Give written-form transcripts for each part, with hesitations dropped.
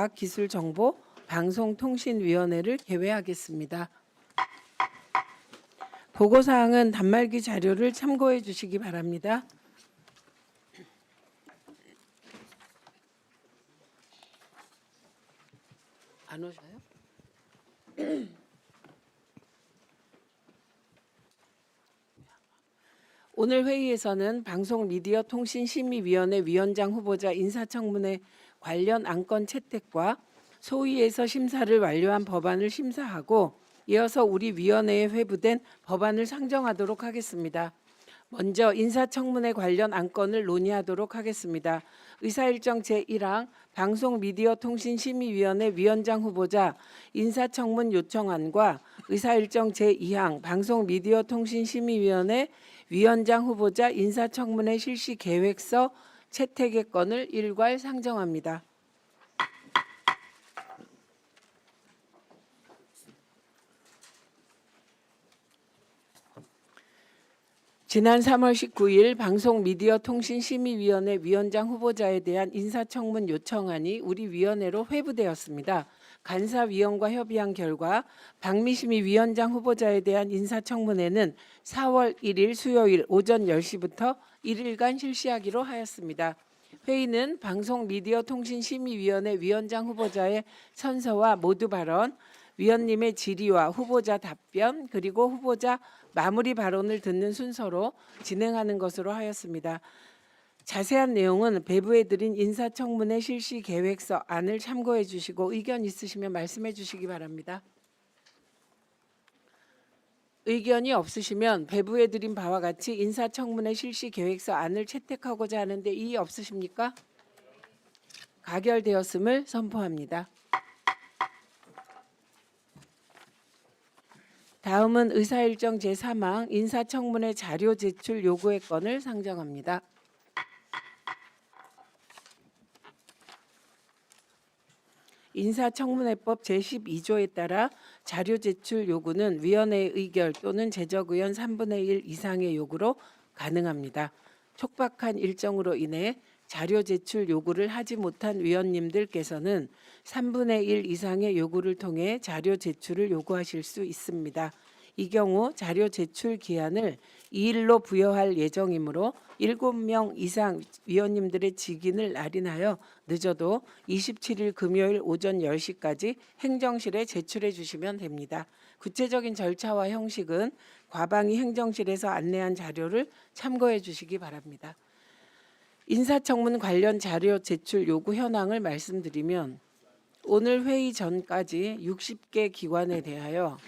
과학기술정보방송통신위원회를 개회하겠습니다. 보고사항은 단말기 자료를 참고해 주시기 바랍니다. 안 오셔요? 오늘 회의에서는 방송미디어통신심의위원회 위원장 후보자 인사청문회 관련 안건 채택과 소위에서 심사를 완료한 법안을 심사하고 이어서 우리 위원회에 회부된 법안을 상정하도록 하겠습니다. 먼저 인사청문회 관련 안건을 논의하도록 하겠습니다. 의사일정 제1항 방송미디어통신심의위원회 위원장 후보자 인사청문 요청안과 의사일정 제2항 방송미디어통신심의위원회 위원장 후보자 인사청문회 실시 계획서 채택의 건을 일괄 상정합니다. 지난 3월 19일 방송미디어통신심의위원회 위원장 후보자에 대한 인사청문 요청안이 우리 위원회로 회부되었습니다. 간사위원과 협의한 결과 박미심이 위원장 후보자에 대한 인사청문회는 4월 1일 수요일 오전 10시부터 1일간 실시하기로 하였습니다. 회의는 방송미디어통신심의위원회 위원장 후보자의 선서와 모두 발언, 위원님의 질의와 후보자 답변 그리고 후보자 마무리 발언을 듣는 순서로 진행하는 것으로 하였습니다. 자세한 내용은 배부해드린 인사청문회 실시 계획서 안을 참고해 주시고 의견 있으시면 말씀해 주시기 바랍니다. 의견이 없으시면 배부해드린 바와 같이 인사청문회 실시 계획서 안을 채택하고자 하는데 이의 없으십니까? 가결되었음을 선포합니다. 다음은 의사일정 제3항 인사청문회 자료 제출 요구의 건을 상정합니다. 인사청문회법 제12조에 따라 자료 제출 요구는 위원회의 의결 또는 제적 의원 3분의 1 이상의 요구로 가능합니다. 촉박한 일정으로 인해 자료 제출 요구를 하지 못한 위원님들께서는 3분의 1 이상의 요구를 통해 자료 제출을 요구하실 수 있습니다. 이 경우 자료 제출 기한을 2일로 부여할 예정이므로 7명 이상 위원님들의 직인을 날인하여 늦어도 27일 금요일 오전 10시까지 행정실에 제출해 주시면 됩니다. 구체적인 절차와 형식은 과방위 행정실에서 안내한 자료를 참고해 주시기 바랍니다. 인사청문 관련 자료 제출 요구 현황을 말씀드리면 오늘 회의 전까지 60개 기관에 대하여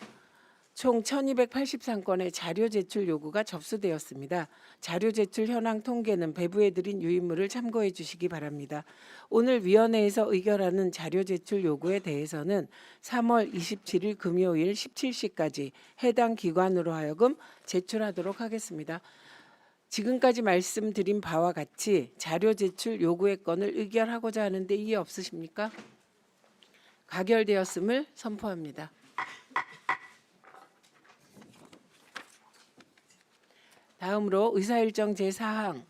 총 1283건의 자료 제출 요구가 접수되었습니다. 자료 제출 현황 통계는 배부해드린 유인물을 참고해 주시기 바랍니다. 오늘 위원회에서 의결하는 자료 제출 요구에 대해서는 3월 27일 금요일 17시까지 해당 기관으로 하여금 제출하도록 하겠습니다. 지금까지 말씀드린 바와 같이 자료 제출 요구의 건을 의결하고자 하는데 이의 없으십니까? 가결되었음을 선포합니다. 다음으로 의사일정 제4항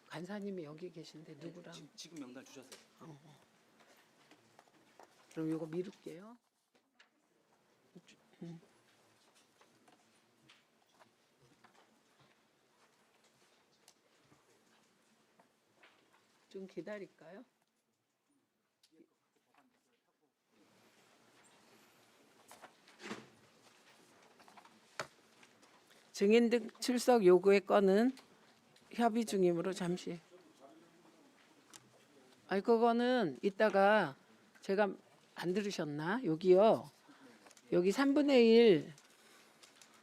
간사님이 여기 계신데 누구랑? 지금 명단 주셨어요. 그럼 이거 미룰게요. 좀 기다릴까요? 증인 등 출석 요구의 건은 협의 중이므로 잠시. 아니 그거는 이따가 제가 안 들으셨나? 여기요. 여기 3분의 1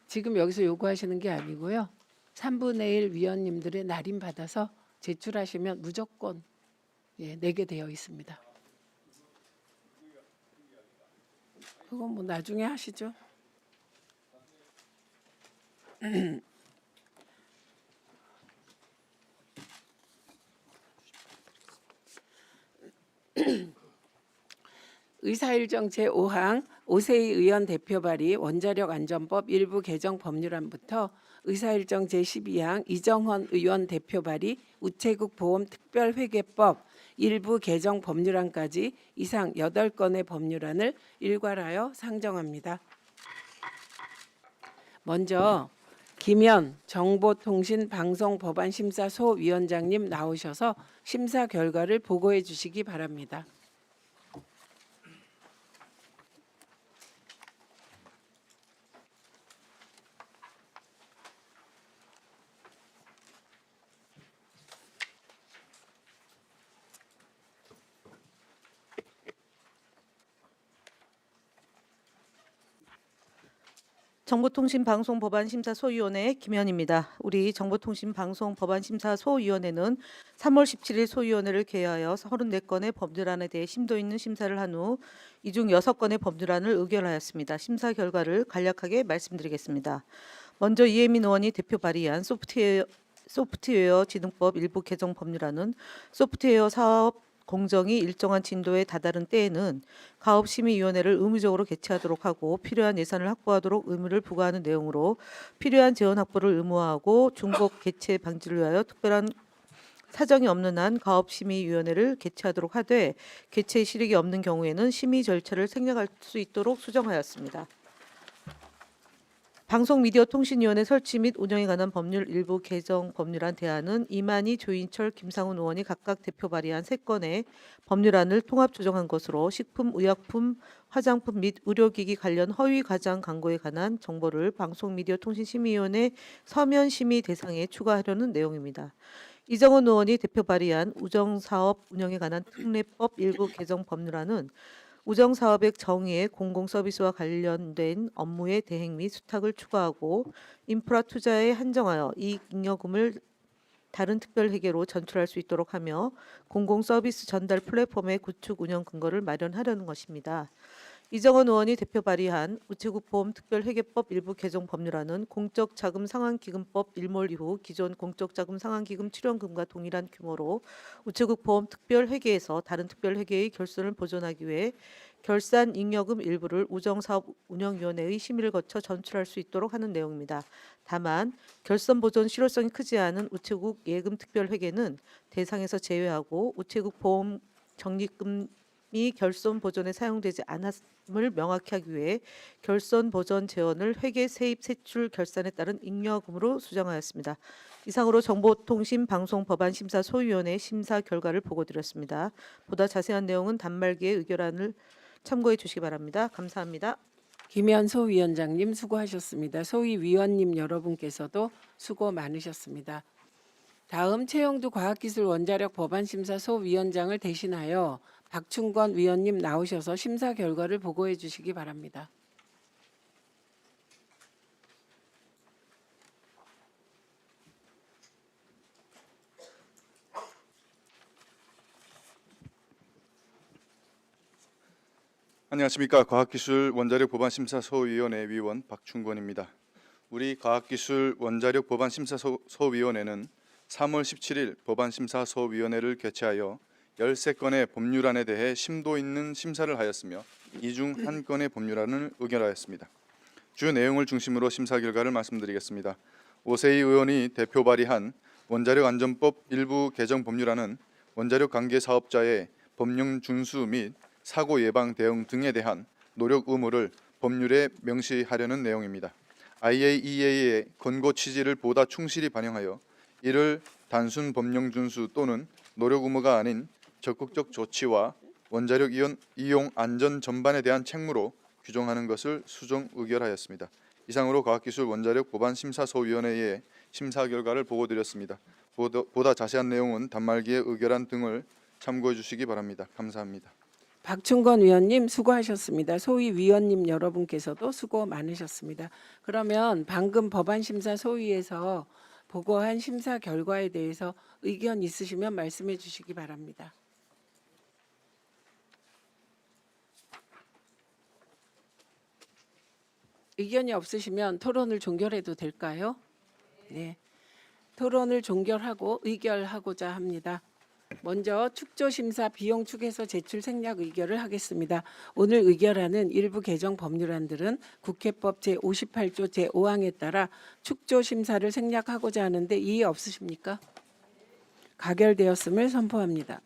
지금 여기서 요구하시는 게 아니고요. 3분의 1 위원님들의 날인 받아서 제출하시면 무조건 내게 되어 있습니다. 그건 뭐 나중에 하시죠. 의사일정 제5항 오세희 의원 대표 발의 원자력 안전법 일부 개정 법률안부터 의사일정 제12항 이정헌 의원 대표 발의 우체국 보험 특별회계법 일부 개정 법률안까지 이상 8건의 법률안을 일괄하여 상정합니다. 먼저 김현 정보통신방송법안심사소위원장님 나오셔서 심사 결과를 보고해 주시기 바랍니다. 정보통신방송법안심사소위원회 김현입니다. 우리 정보통신방송법안심사소위원회는 3월 17일 소위원회를 개회하여 34건의 법률안에 대해 심도 있는 심사를 한 후 이 중 6건의 법률안을 의결하였습니다. 심사 결과를 간략하게 말씀드리겠습니다. 먼저 이혜민 의원이 대표 발의한 소프트웨어 진흥법 일부 개정 법률안은 소프트웨어 사업 공정이 일정한 진도에 다다른 때에는 가업심의위원회를 의무적으로 개최하도록 하고 필요한 예산을 확보하도록 의무를 부과하는 내용으로 필요한 재원 확보를 의무화하고 중복 개최 방지를 위하여 특별한 사정이 없는 한 가업심의위원회를 개최하도록 하되 개최 실익이 없는 경우에는 심의 절차를 생략할 수 있도록 수정하였습니다. 방송미디어통신위원회 설치 및 운영에 관한 법률 일부 개정 법률안 대안은 이만희, 조인철, 김상훈 의원이 각각 대표 발의한 3건의 법률안을 통합 조정한 것으로 식품, 의약품, 화장품 및 의료기기 관련 허위 과장 광고에 관한 정보를 방송미디어통신심의위원회 서면 심의 대상에 추가하려는 내용입니다. 이정헌 의원이 대표 발의한 우정사업 운영에 관한 특례법 일부 개정 법률안은 우정사업의 정의에 공공서비스와 관련된 업무의 대행 및 수탁을 추가하고 인프라 투자에 한정하여 이익 잉여금을 다른 특별회계로 전출할 수 있도록 하며 공공서비스 전달 플랫폼의 구축 운영 근거를 마련하려는 것입니다. 이정헌 의원이 대표 발의한 우체국 보험 특별회계법 일부 개정 법률안은 공적자금 상환기금법 일몰 이후 기존 공적자금 상환기금 출연금과 동일한 규모로 우체국 보험 특별회계에서 다른 특별회계의 결손을 보존하기 위해 결산 잉여금 일부를 우정사업 운영위원회의 심의를 거쳐 전출할 수 있도록 하는 내용입니다. 다만 결손 보존 실효성이 크지 않은 우체국 예금 특별회계는 대상에서 제외하고 우체국 보험 적립금 이 결손 보존에 사용되지 않았음을 명확히 하기 위해 결손 보존 재원을 회계 세입 세출 결산에 따른 잉여금으로 수정하였습니다. 이상으로 정보통신방송법안심사소위원회 심사 결과를 보고드렸습니다. 보다 자세한 내용은 단말기의 의결안을 참고해 주시기 바랍니다. 감사합니다. 김현 소위원장님 수고하셨습니다. 소위위원님 여러분께서도 수고 많으셨습니다. 다음 최영두 과학기술원자력 법안심사소위원장을 대신하여 박충권 위원님 나오셔서 심사 결과를 보고해 주시기 바랍니다. 안녕하십니까. 과학기술원자력법안심사소위원회 위원 박충권입니다. 우리 과학기술원자력법안심사소위원회는 3월 17일 법안심사소위원회를 개최하여 13건의 법률안에 대해 심도 있는 심사를 하였으며 이 중 1건의 법률안을 의결하였습니다. 주 내용을 중심으로 심사 결과를 말씀드리겠습니다. 오세희 의원이 대표 발의한 원자력안전법 일부 개정 법률안은 원자력 관계 사업자의 법령 준수 및 사고 예방 대응 등에 대한 노력 의무를 법률에 명시하려는 내용입니다. IAEA의 권고 취지를 보다 충실히 반영하여 이를 단순 법령 준수 또는 노력 의무가 아닌 적극적 조치와 원자력 이용 안전 전반에 대한 책무로 규정하는 것을 수정 의결하였습니다. 이상으로 과학기술원자력법안심사소위원회의 심사 결과를 보고드렸습니다. 보다 자세한 내용은 단말기의 의결안 등을 참고해 주시기 바랍니다. 감사합니다. 박충권 위원님 수고하셨습니다. 소위위원님 여러분께서도 수고 많으셨습니다. 그러면 방금 법안심사소위에서 보고한 심사 결과에 대해서 의견 있으시면 말씀해 주시기 바랍니다. 의견이 없으시면 토론을 종결해도 될까요? 네. 토론을 종결하고 의결하고자 합니다. 먼저 축조심사 비용 축에서 제출 생략 의결을 하겠습니다. 오늘 의결하는 일부 개정 법률안들은 국회법 제58조 제5항에 따라 축조심사를 생략하고자 하는데 이의 없으십니까? 가결되었음을 선포합니다.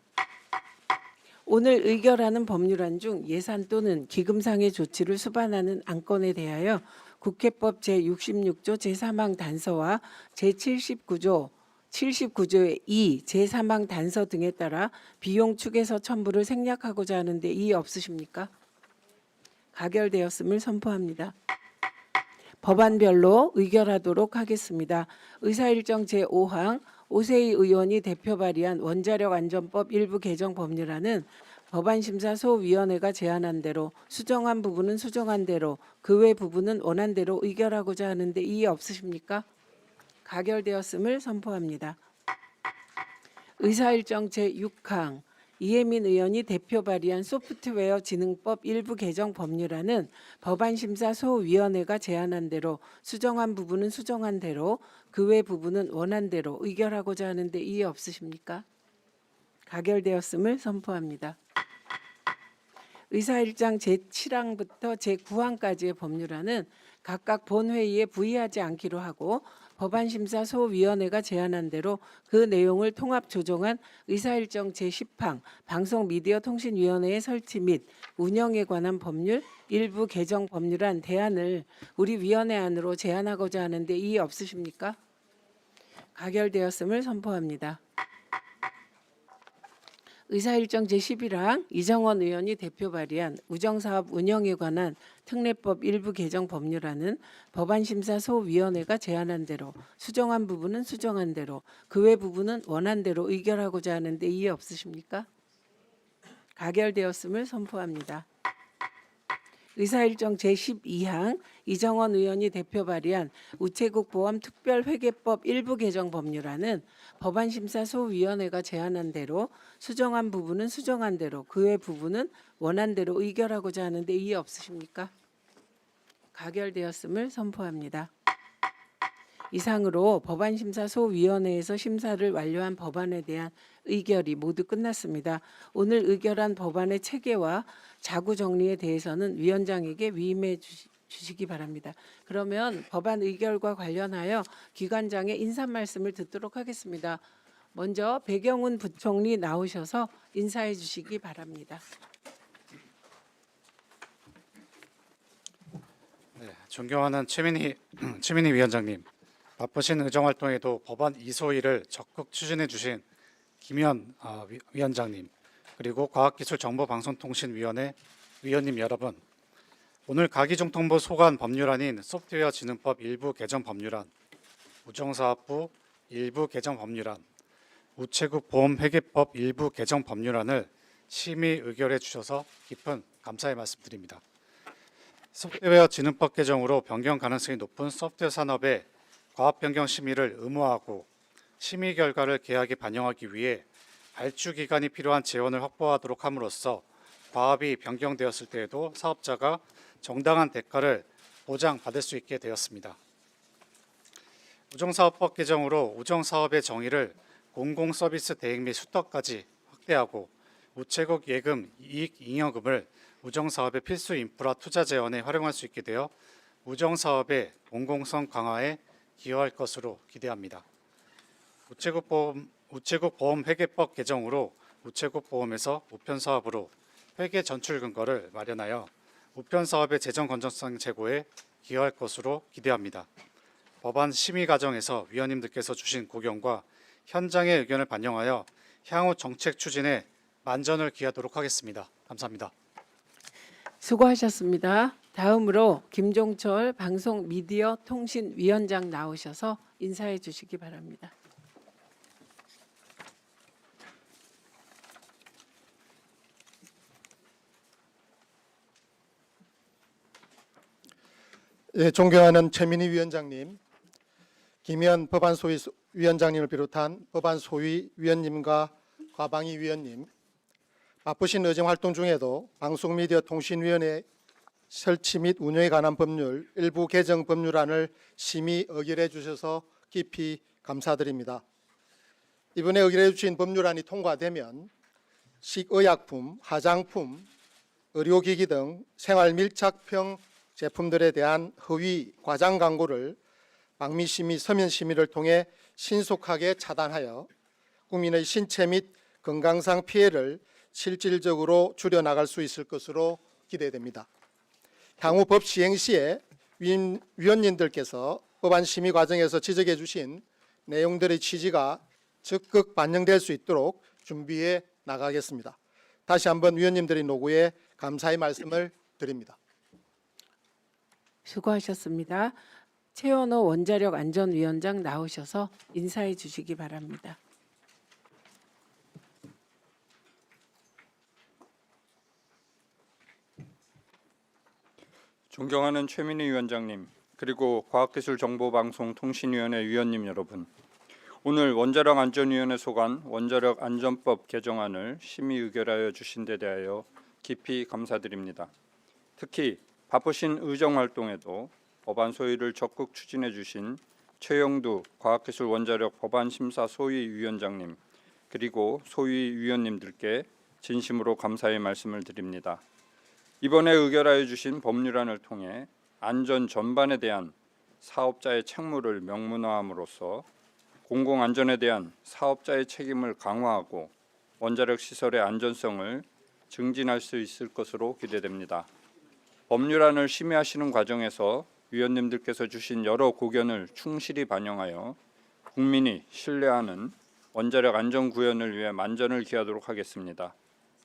오늘 의결하는 법률안 중 예산 또는 기금상의 조치를 수반하는 안건에 대하여 국회법 제66조 제3항 단서와 제79조의 2, 제3항 단서 등에 따라 비용 축에서 첨부를 생략하고자 하는데 이의 없으십니까? 가결되었음을 선포합니다. 법안별로 의결하도록 하겠습니다. 의사일정 제5항 오세희 의원이 대표 발의한 원자력 안전법 일부 개정 법률안은 법안심사소위원회가 제안한 대로 수정한 부분은 수정한 대로 그 외 부분은 원한 대로 의결하고자 하는데 이의 없으십니까? 가결되었음을 선포합니다. 의사일정 제6항 이혜민 의원이 대표 발의한 소프트웨어 진흥법 일부 개정 법률안은 법안심사소위원회가 제안한 대로 수정한 부분은 수정한 대로 그 외 부분은 원한 대로 의결하고자 하는데 이의 없으십니까? 가결되었음을 선포합니다. 의사일정 제7항부터 제9항까지의 법률안은 각각 본회의에 부의하지 않기로 하고 법안심사소위원회가 제안한 대로 그 내용을 통합 조정한 의사일정 제10항 방송미디어통신위원회의 설치 및 운영에 관한 법률 일부 개정 법률안 대안을 우리 위원회 안으로 제안하고자 하는데 이의 없으십니까? 가결되었음을 선포합니다. 의사일정 제11항 이정원 의원이 대표 발의한 우정사업 운영에 관한 특례법 일부 개정 법률안은 법안심사소위원회가 제안한 대로 수정한 부분은 수정한 대로 그 외 부분은 원한 대로 의결하고자 하는데 이의 없으십니까? 가결되었음을 선포합니다. 의사일정 제12항 이정원 의원이 대표 발의한 우체국 보험 특별회계법 일부 개정 법률안은 법안심사소위원회가 제안한 대로 수정한 부분은 수정한 대로 그 외 부분은 원한 대로 의결하고자 하는데 이의 없으십니까? 가결되었음을 선포합니다. 이상으로 법안심사소위원회에서 심사를 완료한 법안에 대한 의결이 모두 끝났습니다. 오늘 의결한 법안의 체계와 자구 정리에 대해서는 위원장에게 위임해 주시기 바랍니다. 그러면 법안 의결과 관련하여 기관장의 인사 말씀을 듣도록 하겠습니다. 먼저 배경훈 부총리 나오셔서 인사해 주시기 바랍니다. 네, 존경하는 최민희 위원장님, 바쁘신 의정활동에도 법안 이소위를 적극 추진해 주신 김현 위원장님, 그리고 과학기술정보방송통신위원회 위원님 여러분, 오늘 가기중통부 소관 법률안인 소프트웨어 진흥법 일부 개정 법률안, 우정사업부 일부 개정 법률안, 우체국 보험회계법 일부 개정 법률안을 심의 의결해 주셔서 깊은 감사의 말씀드립니다. 소프트웨어 진흥법 개정으로 변경 가능성이 높은 소프트웨어 산업의 과업 변경 심의를 의무화하고 심의 결과를 계약에 반영하기 위해 발주 기간이 필요한 재원을 확보하도록 함으로써 과업이 변경되었을 때에도 사업자가 정당한 대가를 보장받을 수 있게 되었습니다. 우정사업법 개정으로 우정사업의 정의를 공공서비스 대행 및 수떡까지 확대하고 우체국 예금 이익 잉여금을 우정사업의 필수 인프라 투자 재원에 활용할 수 있게 되어 우정사업의 공공성 강화에 기여할 것으로 기대합니다. 우체국 보험 회계법 개정으로 우체국 보험에서 우편 사업으로 회계 전출 근거를 마련하여 우편 사업의 재정 건전성 제고에 기여할 것으로 기대합니다. 법안 심의 과정에서 위원님들께서 주신 고견과 현장의 의견을 반영하여 향후 정책 추진에 만전을 기하도록 하겠습니다. 감사합니다. 수고하셨습니다. 다음으로 김종철 방송미디어통신위원장 나오셔서 인사해 주시기 바랍니다. 예, 존경하는 최민희 위원장님, 김현 법안소위 위원장님을 비롯한 법안소위 위원님과 과방위 위원님, 바쁘신 의정활동 중에도 방송미디어통신위원회 설치 및 운영에 관한 법률 일부 개정 법률안을 심의 의결해 주셔서 깊이 감사드립니다. 이번에 의결해 주신 법률안이 통과되면 식의약품, 화장품, 의료기기 등 생활 밀착형 제품들에 대한 허위 과장 광고를 방미심의, 서면심의를 통해 신속하게 차단하여 국민의 신체 및 건강상 피해를 실질적으로 줄여나갈 수 있을 것으로 기대됩니다. 향후 법 시행 시에 위원님들께서 법안 심의 과정에서 지적해 주신 내용들의 취지가 적극 반영될 수 있도록 준비해 나가겠습니다. 다시 한번 위원님들의 노고에 감사의 말씀을 드립니다. 수고하셨습니다. 최원호 원자력 안전위원장 나오셔서 인사해 주시기 바랍니다. 존경하는 최민희 위원장님, 그리고 과학기술정보방송통신위원회 위원님 여러분, 오늘 원자력 안전위원회 소관 원자력 안전법 개정안을 심의 의결하여 주신 데 대하여 깊이 감사드립니다. 특히 바쁘신 의정 활동에도 법안 소위를 적극 추진해 주신 최영두 과학기술 원자력 법안심사 소위 위원장님, 그리고 소위 위원님들께 진심으로 감사의 말씀을 드립니다. 이번에 의결하여 주신 법률안을 통해 안전 전반에 대한 사업자의 책무를 명문화함으로써 공공안전에 대한 사업자의 책임을 강화하고 원자력 시설의 안전성을 증진할 수 있을 것으로 기대됩니다. 법률안을 심의하시는 과정에서 위원님들께서 주신 여러 고견을 충실히 반영하여 국민이 신뢰하는 원자력 안전 구현을 위해 만전을 기하도록 하겠습니다.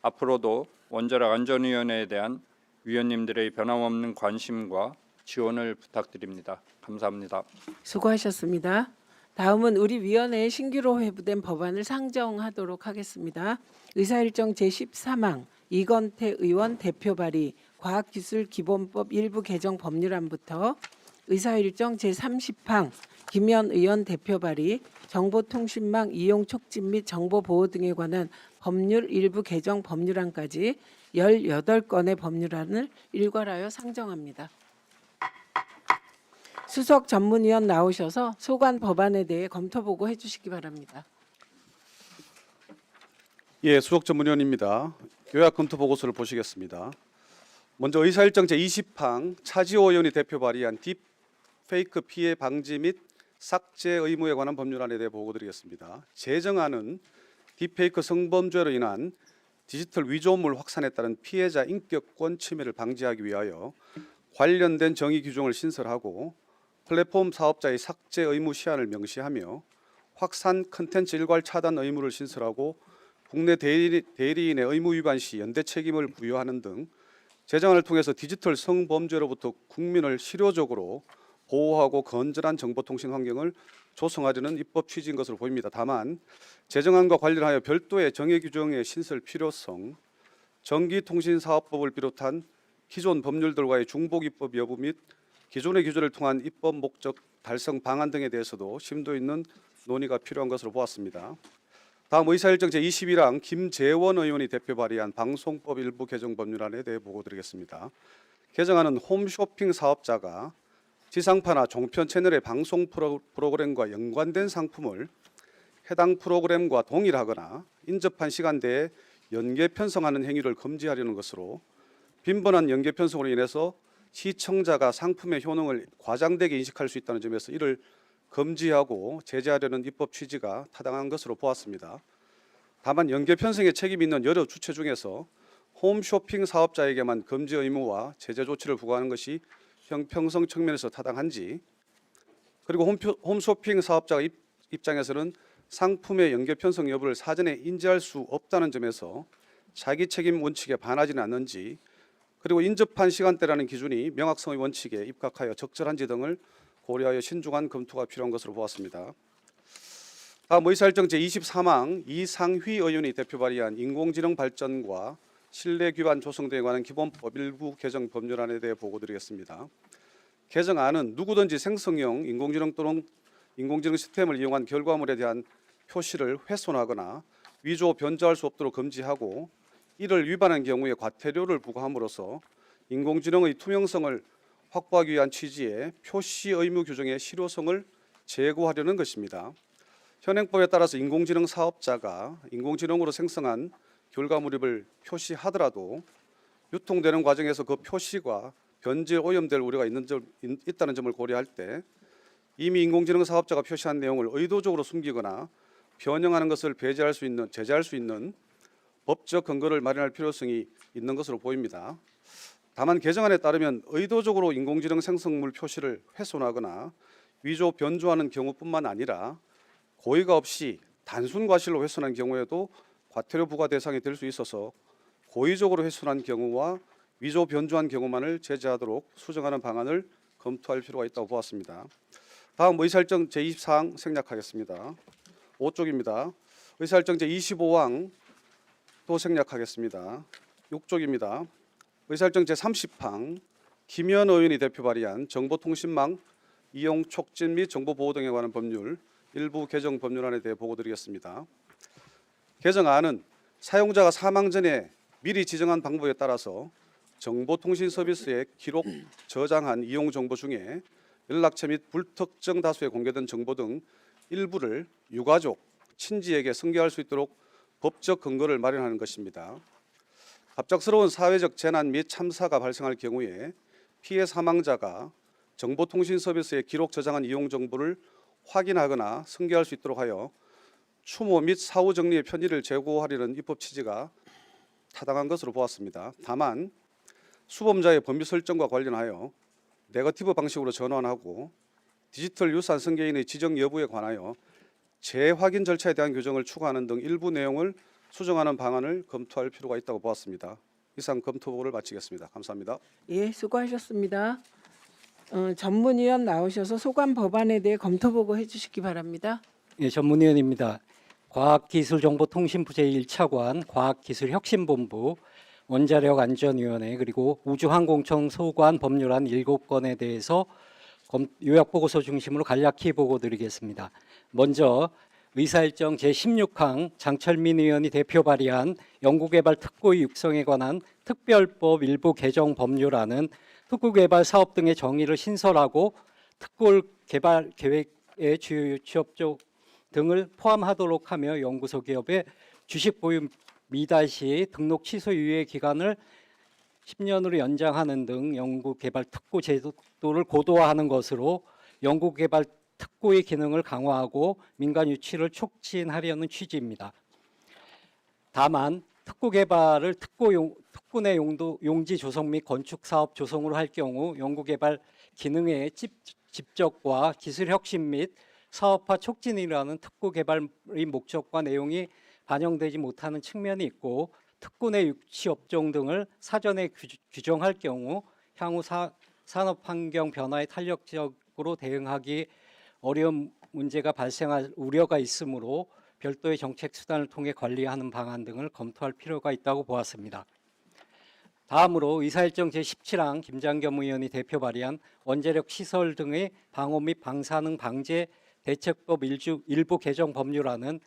앞으로도 원자력 안전위원회에 대한 위원님들의 변함없는 관심과 지원을 부탁드립니다. 감사합니다. 수고하셨습니다. 다음은 우리 위원회에 신규로 회부된 법안을 상정하도록 하겠습니다. 의사일정 제13항 이건태 의원 대표 발의 과학기술기본법 일부 개정 법률안부터 의사일정 제30항 김현 의원 대표 발의 정보통신망 이용 촉진 및 정보보호 등에 관한 법률 일부 개정 법률안까지 18건의 법률안을 일괄하여 상정합니다. 수석 전문위원 나오셔서 소관 법안에 대해 검토보고 해주시기 바랍니다. 예, 수석 전문위원입니다. 요약 검토 보고서를 보시겠습니다. 먼저 의사일정 제20항 차지호 의원이 대표 발의한 딥페이크 피해 방지 및 삭제 의무에 관한 법률안에 대해 보고드리겠습니다. 제정안은 딥페이크 성범죄로 인한 디지털 위조물 확산에 따른 피해자 인격권 침해를 방지하기 위하여 관련된 정의 규정을 신설하고 플랫폼 사업자의 삭제 의무 시한을 명시하며 확산 컨텐츠 일괄 차단 의무를 신설하고 국내 대리인의 의무 위반 시 연대 책임을 부여하는 등 제정안을 통해서 디지털 성범죄로부터 국민을 실효적으로 보호하고 건전한 정보통신 환경을 조성하려는 입법 취지인 것으로 보입니다. 다만 제정안과 관련하여 별도의 정의 규정의 신설 필요성, 전기통신사업법을 비롯한 기존 법률들과의 중복 입법 여부 및 기존의 규정을 통한 입법 목적 달성 방안 등에 대해서도 심도 있는 논의가 필요한 것으로 보았습니다. 다음 의사일정 제21항 김재원 의원이 대표 발의한 방송법 일부 개정 법률안에 대해 보고드리겠습니다. 개정안은 홈쇼핑 사업자가 지상파나 종편 채널의 방송 프로그램과 연관된 상품을 해당 프로그램과 동일하거나 인접한 시간대에 연계 편성하는 행위를 금지하려는 것으로 빈번한 연계 편성으로 인해서 시청자가 상품의 효능을 과장되게 인식할 수 있다는 점에서 이를 금지하고 제재하려는 입법 취지가 타당한 것으로 보았습니다. 다만 연계 편성에 책임이 있는 여러 주체 중에서 홈쇼핑 사업자에게만 금지 의무와 제재 조치를 부과하는 것이 형평성 측면에서 타당한지, 그리고 홈쇼핑 사업자 입장에서는 상품의 연계 편성 여부를 사전에 인지할 수 없다는 점에서 자기 책임 원칙에 반하지는 않는지, 그리고 인접한 시간대라는 기준이 명확성의 원칙에 입각하여 적절한지 등을 고려하여 신중한 검토가 필요한 것으로 보았습니다. 다음 의사일정 제23항 이상휘 의원이 대표 발의한 인공지능 발전과 신뢰 기반 조성 등에 관한 기본법 일부 개정 법률안에 대해 보고드리겠습니다. 개정안은 누구든지 생성형 인공지능 또는 인공지능 시스템을 이용한 결과물에 대한 표시를 훼손하거나 위조 변조할 수 없도록 금지하고 이를 위반한 경우에 과태료를 부과함으로써 인공지능의 투명성을 확보하기 위한 취지의 표시 의무 규정의 실효성을 제고하려는 것입니다. 현행법에 따라서 인공지능 사업자가 인공지능으로 생성한 결과물을 표시하더라도 유통되는 과정에서 그 표시가 변질 오염될 우려가 있다는 점을 고려할 때 이미 인공지능 사업자가 표시한 내용을 의도적으로 숨기거나 변형하는 것을 제재할 수 있는 법적 근거를 마련할 필요성이 있는 것으로 보입니다. 다만 개정안에 따르면 의도적으로 인공지능 생성물 표시를 훼손하거나 위조 변조하는 경우뿐만 아니라 고의가 없이 단순 과실로 훼손한 경우에도 과태료 부과 대상이 될 수 있어서 고의적으로 훼손한 경우와 위조 변조한 경우만을 제재하도록 수정하는 방안을 검토할 필요가 있다고 보았습니다. 다음 의사일정 제24항 생략하겠습니다. 5쪽입니다. 의사일정 제25항 또 생략하겠습니다. 6쪽입니다. 의사일정 제30항 김현 의원이 대표 발의한 정보통신망 이용 촉진 및 정보보호 등에 관한 법률 일부 개정 법률안에 대해 보고드리겠습니다. 개정안은 사용자가 사망 전에 미리 지정한 방법에 따라서 정보통신 서비스에 기록 저장한 이용 정보 중에 연락처 및 불특정 다수에 공개된 정보 등 일부를 유가족, 친지에게 승계할 수 있도록 법적 근거를 마련하는 것입니다. 갑작스러운 사회적 재난 및 참사가 발생할 경우에 피해 사망자가 정보통신 서비스에 기록 저장한 이용 정보를 확인하거나 승계할 수 있도록 하여 추모 및 사후 정리의 편의를 제고하려는 입법 취지가 타당한 것으로 보았습니다. 다만 수범자의 범위 설정과 관련하여 네거티브 방식으로 전환하고 디지털 유산 승계인의 지정 여부에 관하여 재확인 절차에 대한 규정을 추가하는 등 일부 내용을 수정하는 방안을 검토할 필요가 있다고 보았습니다. 이상 검토 보고를 마치겠습니다. 감사합니다. 예, 수고하셨습니다. 전문위원 나오셔서 소관 법안에 대해 검토 보고 해주시기 바랍니다. 예, 전문위원입니다. 과학기술정보통신부 제1차관 과학기술혁신본부 원자력안전위원회 그리고 우주항공청 소관 법률안 7건에 대해서 요약보고서 중심으로 간략히 보고드리겠습니다. 먼저 의사일정 제16항 장철민 의원이 대표 발의한 연구개발 특구의 육성에 관한 특별법 일부 개정 법률안은 특구개발 사업 등의 정의를 신설하고 특구 개발 계획의 주요 취업적 등을 포함하도록 하며 연구소 기업의 주식 보유 미달 시 등록 취소 유예 기간을 10년으로 연장하는 등 연구개발 특구 제도를 고도화하는 것으로 연구개발 특구의 기능을 강화하고 민간 유치를 촉진하려는 취지입니다. 다만 특구 개발을 특구 내 용지 조성 및 건축 사업 조성으로 할 경우 연구개발 기능의 집적과 기술 혁신 및 사업화 촉진이라는 특구 개발의 목적과 내용이 반영되지 못하는 측면이 있고 특구 내 유치 업종 등을 사전에 규정할 경우 향후 산업 환경 변화에 탄력적으로 대응하기 어려운 문제가 발생할 우려가 있으므로 별도의 정책 수단을 통해 관리하는 방안 등을 검토할 필요가 있다고 보았습니다. 다음으로 의사일정 제17항 김장겸 의원이 대표 발의한 원자력 시설 등의 방호 및 방사능 방제 대책법 일부 개정 법률안은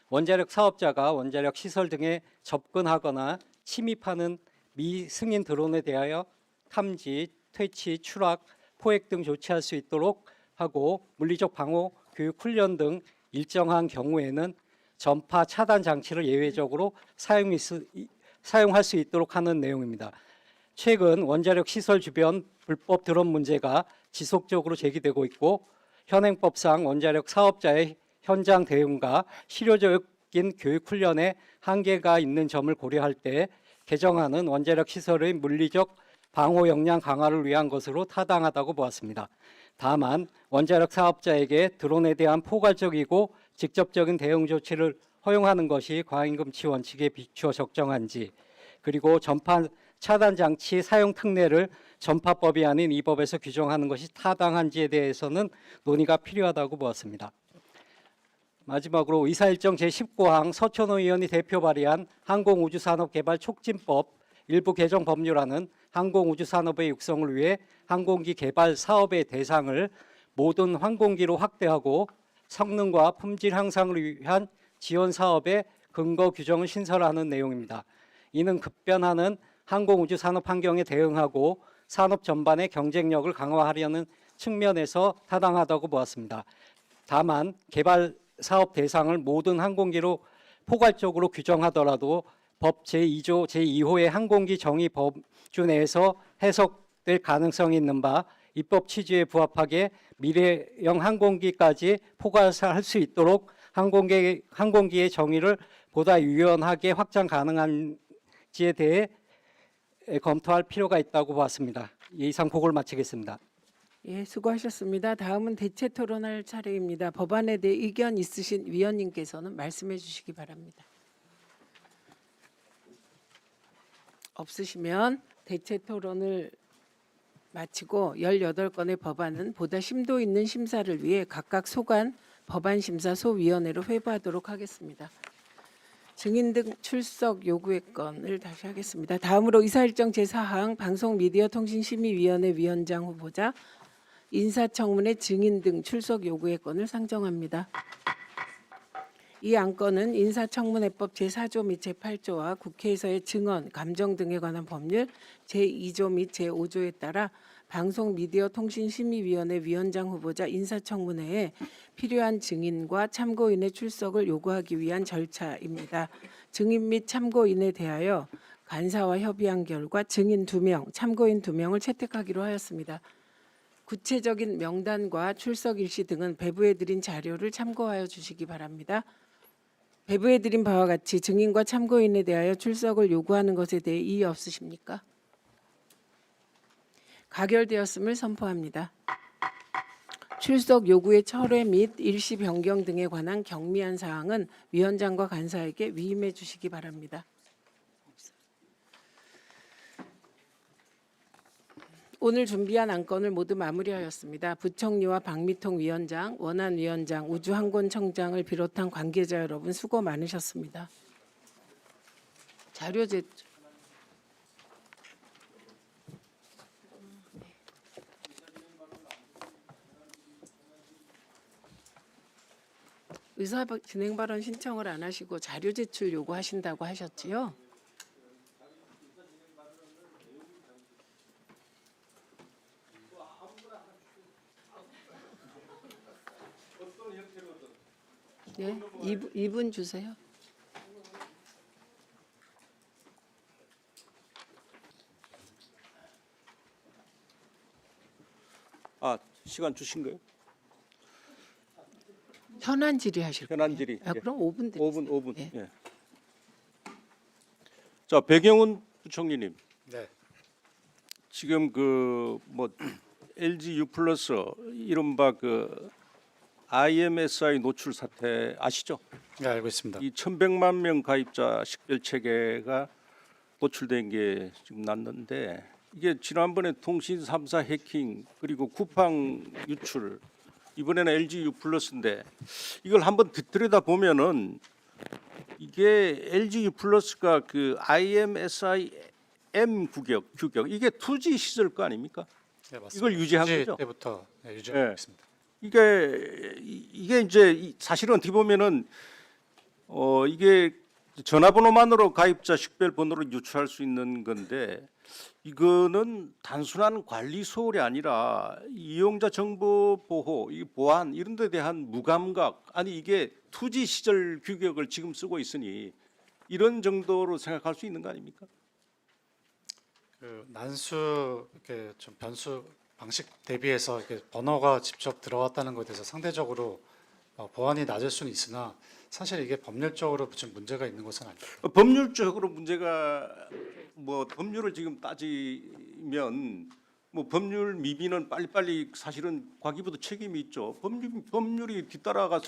원자력 사업자가 원자력 시설 등에 접근하거나 침입하는 미승인 드론에 대하여 탐지, 퇴치, 추락, 포획 등 조치할 수 있도록 하고 물리적 방호, 교육 훈련 등 일정한 경우에는 전파 차단 장치를 예외적으로 사용할 수 있도록 하는 내용입니다. 최근 원자력 시설 주변 불법 드론 문제가 지속적으로 제기되고 있고 현행법상 원자력 사업자의 현장 대응과 실효적인 교육 훈련에 한계가 있는 점을 고려할 때 개정안은 원자력 시설의 물리적 방호 역량 강화를 위한 것으로 타당하다고 보았습니다. 다만 원자력 사업자에게 드론에 대한 포괄적이고 직접적인 대응 조치를 허용하는 것이 과잉금치 원칙에 비추어 적정한지 그리고 전파 차단 장치 사용 특례를 전파법이 아닌 이 법에서 규정하는 것이 타당한지에 대해서는 논의가 필요하다고 보았습니다. 마지막으로 의사일정 제19항 서천호 의원이 대표 발의한 항공우주산업개발 촉진법 일부 개정 법률안은 항공우주산업의 육성을 위해 항공기 개발 사업의 대상을 모든 항공기로 확대하고 성능과 품질 향상을 위한 지원 사업의 근거 규정을 신설하는 내용입니다. 이는 급변하는 항공우주산업 환경에 대응하고 산업 전반의 경쟁력을 강화하려는 측면에서 타당하다고 보았습니다. 다만 개발 사업 대상을 모든 항공기로 포괄적으로 규정하더라도 법 제2조 제2호의 항공기 정의 범주 내에서 해석될 가능성이 있는 바 입법 취지에 부합하게 미래형 항공기까지 포괄할 수 있도록 항공기의 정의를 보다 유연하게 확장 가능한지에 대해 검토할 필요가 있다고 보았습니다. 이상 보고를 마치겠습니다. 예, 수고하셨습니다. 다음은 대체 토론할 차례입니다. 법안에 대해 의견 있으신 위원님께서는 말씀해 주시기 바랍니다. 없으시면 대체 토론을 마치고 18건의 법안은 보다 심도 있는 심사를 위해 각각 소관 법안심사소위원회로 회부하도록 하겠습니다. 증인 등 출석 요구의 건을 다시 하겠습니다. 다음으로 의사일정 제4항 방송미디어통신심의위원회 위원장 후보자 인사청문회 증인 등 출석 요구의 건을 상정합니다. 이 안건은 인사청문회법 제4조 및 제8조와 국회에서의 증언, 감정 등에 관한 법률 제2조 및 제5조에 따라 방송미디어통신심의위원회 위원장 후보자 인사청문회에 필요한 증인과 참고인의 출석을 요구하기 위한 절차입니다. 증인 및 참고인에 대하여 간사와 협의한 결과 증인 2명, 참고인 2명을 채택하기로 하였습니다. 구체적인 명단과 출석 일시 등은 배부해드린 자료를 참고하여 주시기 바랍니다. 배부해드린 바와 같이 증인과 참고인에 대하여 출석을 요구하는 것에 대해 이의 없으십니까? 가결되었음을 선포합니다. 출석 요구의 철회 및 일시 변경 등에 관한 경미한 사항은 위원장과 간사에게 위임해 주시기 바랍니다. 오늘 준비한 안건을 모두 마무리하였습니다. 부총리와 박미통 위원장, 원안 위원장, 우주항공청장을 비롯한 관계자 여러분 수고 많으셨습니다. 자료 제출. 의사 진행 발언 신청을 안 하시고 자료 제출 요구하신다고 하셨지요? 네, 2분 주세요. 아, 시간 주신 거예요? 현안 질의하실 거예요. 현안 질의. 아, 예. 그럼 5분 드리세요. 5분. 예. 예. 자, 배경훈 부총리님. 네. 지금 그 뭐 LG U+ 이른바 그 IMSI 노출 사태 아시죠? 네, 알고 있습니다. 이 1,100만 명 가입자 식별 체계가 노출된 게 지금 났는데 이게 지난번에 통신 3사 해킹 그리고 쿠팡 유출 이번에는 LG U+인데 이걸 한번 들여다 보면은 이게 LG U+가 그 IMSI M 규격 이게 2G 시절 거 아닙니까? 네, 맞습니다. 이걸 유지한 2G 거죠? 때부터 유지하고 네. 있습니다. 이게 이제 사실은 어떻게 보면은 이게 전화번호만으로 가입자 식별 번호를 유추할 수 있는 건데 이거는 단순한 관리 소홀이 아니라 이용자 정보 보호, 이 보안 이런 데 대한 무감각 아니 이게 2G 시절 규격을 지금 쓰고 있으니 이런 정도로 생각할 수 있는 거 아닙니까? 그 난수 이렇게 좀 변수 방식 대비해서 이렇게 번호가 직접 들어왔다는 것에 대해서 상대적으로 보안이 낮을 수는 있으나 사실 이게 법률적으로 지금 문제가 있는 것은 아닙니다. 법률적으로 문제가 뭐 법률을 지금 따지면 뭐 법률 미비는 빨리빨리 사실은 과기부도 책임이 있죠. 법률이 뒤따라가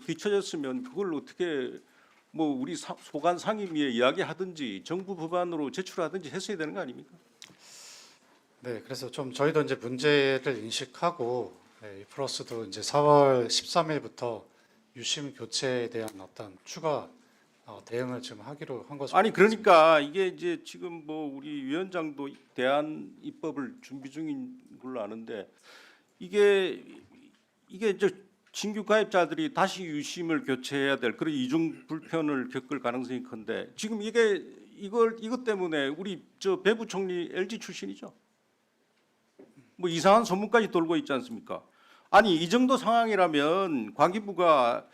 뒤처졌으면 그걸 어떻게 뭐 우리 소관 상임위에 이야기하든지 정부 법안으로 제출하든지 했어야 되는 거 아닙니까? 네, 그래서 좀 저희도 이제 문제를 인식하고 네, 플러스도 이제 4월 13일부터 유심 교체에 대한 어떤 추가 대응을 지금 하기로 한 것으로. 아니 그러니까 이게 이제 지금 뭐 우리 위원장도 대안 입법을 준비 중인 걸로 아는데 이게 이제 신규 가입자들이 다시 유심을 교체해야 될 그런 이중 불편을 겪을 가능성이 큰데 지금 이것 때문에 우리 저 배 부총리 LG 출신이죠. 뭐 이상한 소문까지 돌고 있지 않습니까? 아니 이 정도 상황이라면 과기부가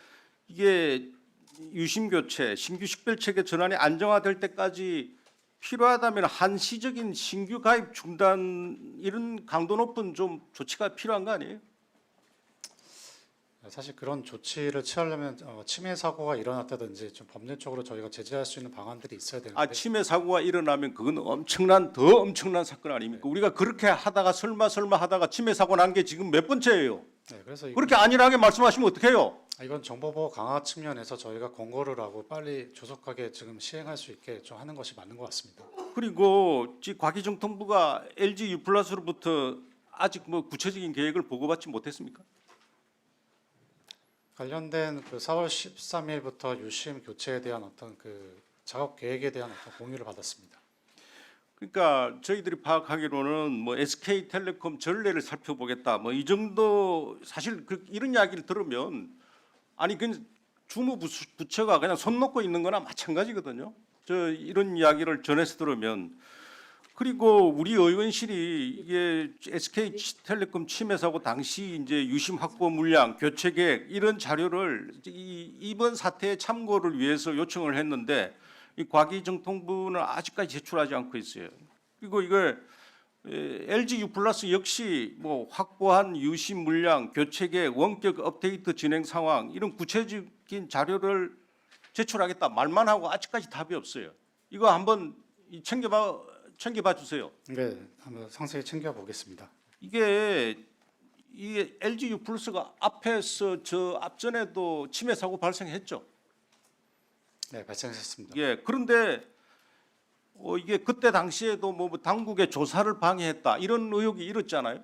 이게 유심 교체, 신규 식별체계 전환이 안정화될 때까지 필요하다면 한시적인 신규 가입 중단 이런 강도 높은 좀 조치가 필요한 거 아니에요? 사실 그런 조치를 취하려면 침해 사고가 일어났다든지 좀 법률적으로 저희가 제재할 수 있는 방안들이 있어야 되는데 침해 사고가 일어나면 그건 더 엄청난 사건 아닙니까? 우리가 그렇게 하다가 설마 하다가 침해 사고 난 게 지금 몇 번째예요? 네, 그래서 그렇게 안일하게 말씀하시면 어떡해요? 이건 정보보호 강화 측면에서 저희가 권고를 하고 빨리 조속하게 지금 시행할 수 있게 좀 하는 것이 맞는 것 같습니다. 그리고 과기정통부가 LG U+로부터 아직 뭐 구체적인 계획을 보고받지 못했습니까? 관련된 그 4월 13일부터 유심 교체에 대한 어떤 그 작업 계획에 대한 어떤 공유를 받았습니다. 그러니까 저희들이 파악하기로는 뭐 SK텔레콤 전례를 살펴보겠다. 뭐 이 정도 사실 이런 이야기를 들으면 아니 그 주무부처가 그냥 손 놓고 있는 거나 마찬가지거든요. 이런 이야기를 전해서 들으면 그리고 우리 의원실이 이게 SK텔레콤 침해 사고 당시 이제 유심 확보 물량, 교체 계획 이런 자료를 이번 사태에 참고를 위해서 요청을 했는데 이 과기정통부는 아직까지 제출하지 않고 있어요. 그리고 이걸 LG U+ 역시 뭐 확보한 유심 물량, 교체 계획, 원격 업데이트 진행 상황 이런 구체적인 자료를 제출하겠다 말만 하고 아직까지 답이 없어요. 이거 한번 챙겨봐 주세요. 네, 한번 상세히 챙겨보겠습니다. 이게 LG U+가 앞에서 앞전에도 침해 사고 발생했죠. 네, 발생했습니다. 예, 그런데 이게 그때 당시에도 뭐 당국의 조사를 방해했다 이런 의혹이 일었잖아요.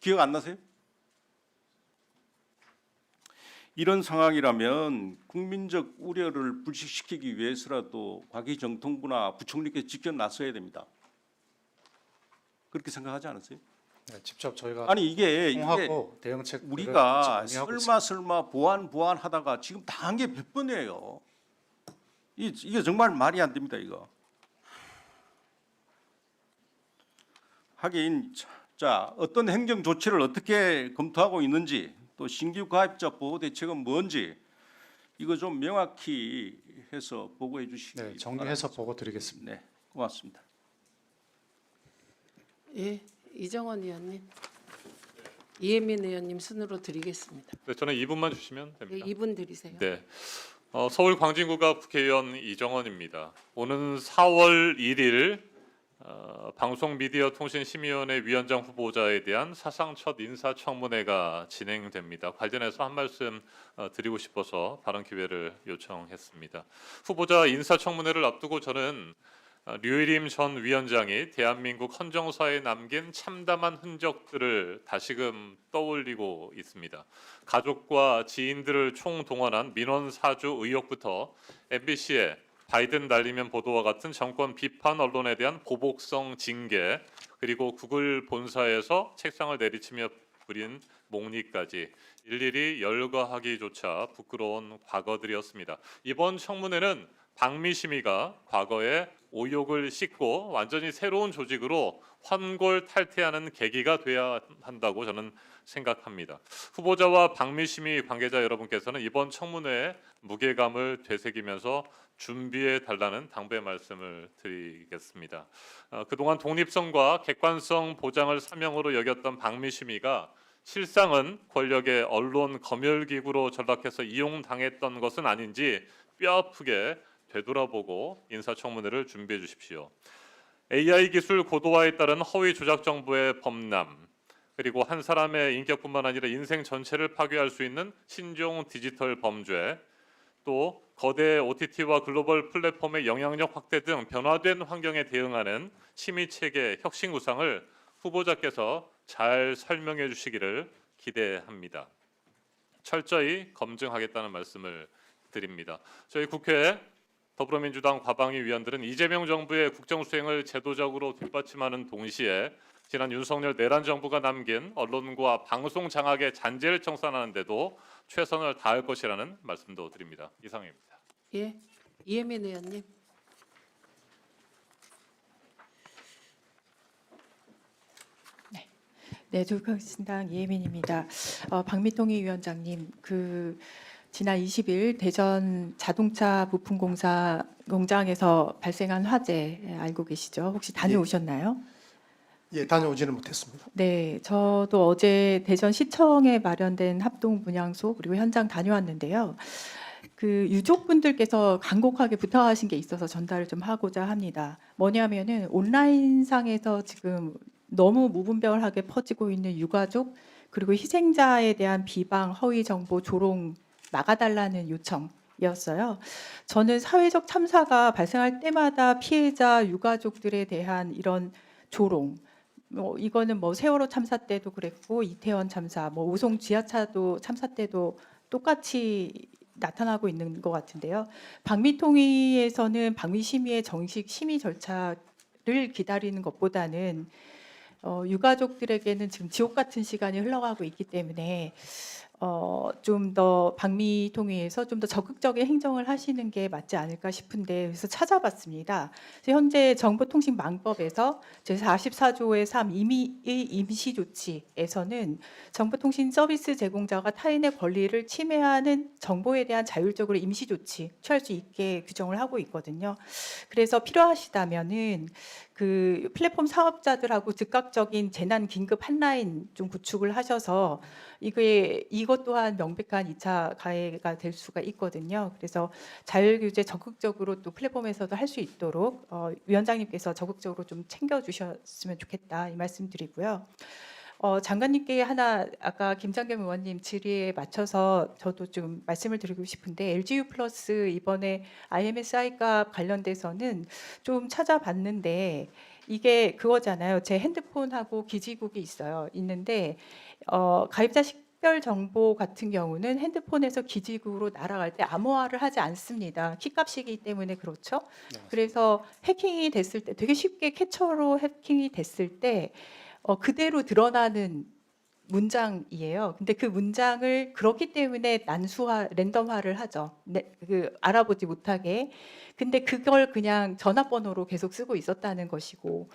기억 안 나세요? 이런 상황이라면 국민적 우려를 불식시키기 위해서라도 과기정통부나 부총리께서 직접 나서야 됩니다. 그렇게 생각하지 않으세요? 네, 직접 저희가 아니 이게 통하고 대응책 우리가 설마 보완하다가 지금 당한 게 몇 번이에요. 이게 정말 말이 안 됩니다 이거. 하긴 자 어떤 행정 조치를 어떻게 검토하고 있는지 또 신규 가입자 보호 대책은 뭔지 이거 좀 명확히 해서 보고해 주시기 네, 정리해서 보고 드리겠습니다. 네, 고맙습니다. 예, 이정원 의원님, 이혜민 의원님 순으로 드리겠습니다. 네, 저는 2분만 주시면 예, 됩니다. 2분 드리세요. 네, 서울 광진구가 국회의원 이정원입니다. 오는 4월 1일 방송미디어통신심의위원회 위원장 후보자에 대한 사상 첫 인사청문회가 진행됩니다. 관련해서 한 말씀 드리고 싶어서 발언 기회를 요청했습니다. 후보자 인사청문회를 앞두고 저는 류일임 전 위원장이 대한민국 헌정사에 남긴 참담한 흔적들을 다시금 떠올리고 있습니다. 가족과 지인들을 총동원한 민원 사주 의혹부터 MBC의 바이든 날리면 보도와 같은 정권 비판 언론에 대한 보복성 징계, 그리고 구글 본사에서 책상을 내리치며 부린 목리까지 일일이 열거하기조차 부끄러운 과거들이었습니다. 이번 청문회는 방미심의가 과거의 오욕을 씻고 완전히 새로운 조직으로 환골탈태하는 계기가 돼야 한다고 저는 생각합니다. 후보자와 방미심의 관계자 여러분께서는 이번 청문회에 무게감을 되새기면서 준비해 달라는 당부의 말씀을 드리겠습니다. 그동안 독립성과 객관성 보장을 사명으로 여겼던 방미심의가 실상은 권력의 언론 검열기구로 전락해서 이용당했던 것은 아닌지 뼈아프게 되돌아보고 인사청문회를 준비해 주십시오. AI 기술 고도화에 따른 허위 조작 정보의 범람, 그리고 한 사람의 인격뿐만 아니라 인생 전체를 파괴할 수 있는 신종 디지털 범죄, 또 거대 OTT와 글로벌 플랫폼의 영향력 확대 등 변화된 환경에 대응하는 심의체계 혁신 구상을 후보자께서 잘 설명해 주시기를 기대합니다. 철저히 검증하겠다는 말씀을 드립니다. 저희 국회 더불어민주당 과방위 위원들은 이재명 정부의 국정수행을 제도적으로 뒷받침하는 동시에 지난 윤석열 내란 정부가 남긴 언론과 방송 장악의 잔재를 청산하는 데도 최선을 다할 것이라는 말씀도 드립니다. 이상입니다. 예, 이혜민 의원님. 네, 조국신당 이혜민입니다. 박미통희 위원장님, 지난 20일 대전 자동차 부품 공장에서 발생한 화재 알고 계시죠? 혹시 다녀오셨나요? 예, 다녀오지는 못했습니다. 네, 저도 어제 대전시청에 마련된 합동 분향소 그리고 현장 다녀왔는데요. 유족분들께서 간곡하게 부탁하신 게 있어서 전달을 좀 하고자 합니다. 뭐냐면은 온라인상에서 지금 너무 무분별하게 퍼지고 있는 유가족 그리고 희생자에 대한 비방, 허위 정보, 조롱 막아달라는 요청이었어요. 저는 사회적 참사가 발생할 때마다 피해자 유가족들에 대한 이런 조롱, 이거는 세월호 참사 때도 그랬고 이태원 참사, 오송 지하차도 참사 때도 똑같이 나타나고 있는 것 같은데요. 방미통위에서는 방미심의의 정식 심의 절차를 기다리는 것보다는 유가족들에게는 지금 지옥 같은 시간이 흘러가고 있기 때문에 좀 더 방미통위에서 좀 더 적극적인 행정을 하시는 게 맞지 않을까 싶은데 그래서 찾아봤습니다. 그래서 현재 정보통신망법에서 제44조의 3 임시조치에서는 정보통신 서비스 제공자가 타인의 권리를 침해하는 정보에 대한 자율적으로 임시조치 취할 수 있게 규정을 하고 있거든요. 그래서 필요하시다면은 플랫폼 사업자들하고 즉각적인 재난 긴급 한라인 좀 구축을 하셔서 이것 또한 명백한 2차 가해가 될 수가 있거든요. 그래서 자율 규제 적극적으로 또 플랫폼에서도 할 수 있도록 위원장님께서 적극적으로 좀 챙겨주셨으면 좋겠다 이 말씀드리고요. 장관님께 하나 아까 김장겸 의원님 질의에 맞춰서 저도 좀 말씀을 드리고 싶은데 LGU 플러스 이번에 IMSI 값 관련돼서는 좀 찾아봤는데 이게 그거잖아요. 제 핸드폰하고 기지국이 있는데 가입자 식별 정보 같은 경우는 핸드폰에서 기지국으로 날아갈 때 암호화를 하지 않습니다. 키값이기 때문에 그렇죠. 그래서 해킹이 됐을 때 되게 쉽게 캐처로 해킹이 됐을 때 그대로 드러나는 문장이에요. 근데 그 문장을 그렇기 때문에 랜덤화를 하죠. 알아보지 못하게. 근데 그걸 그냥 전화번호로 계속 쓰고 있었다는 것이고,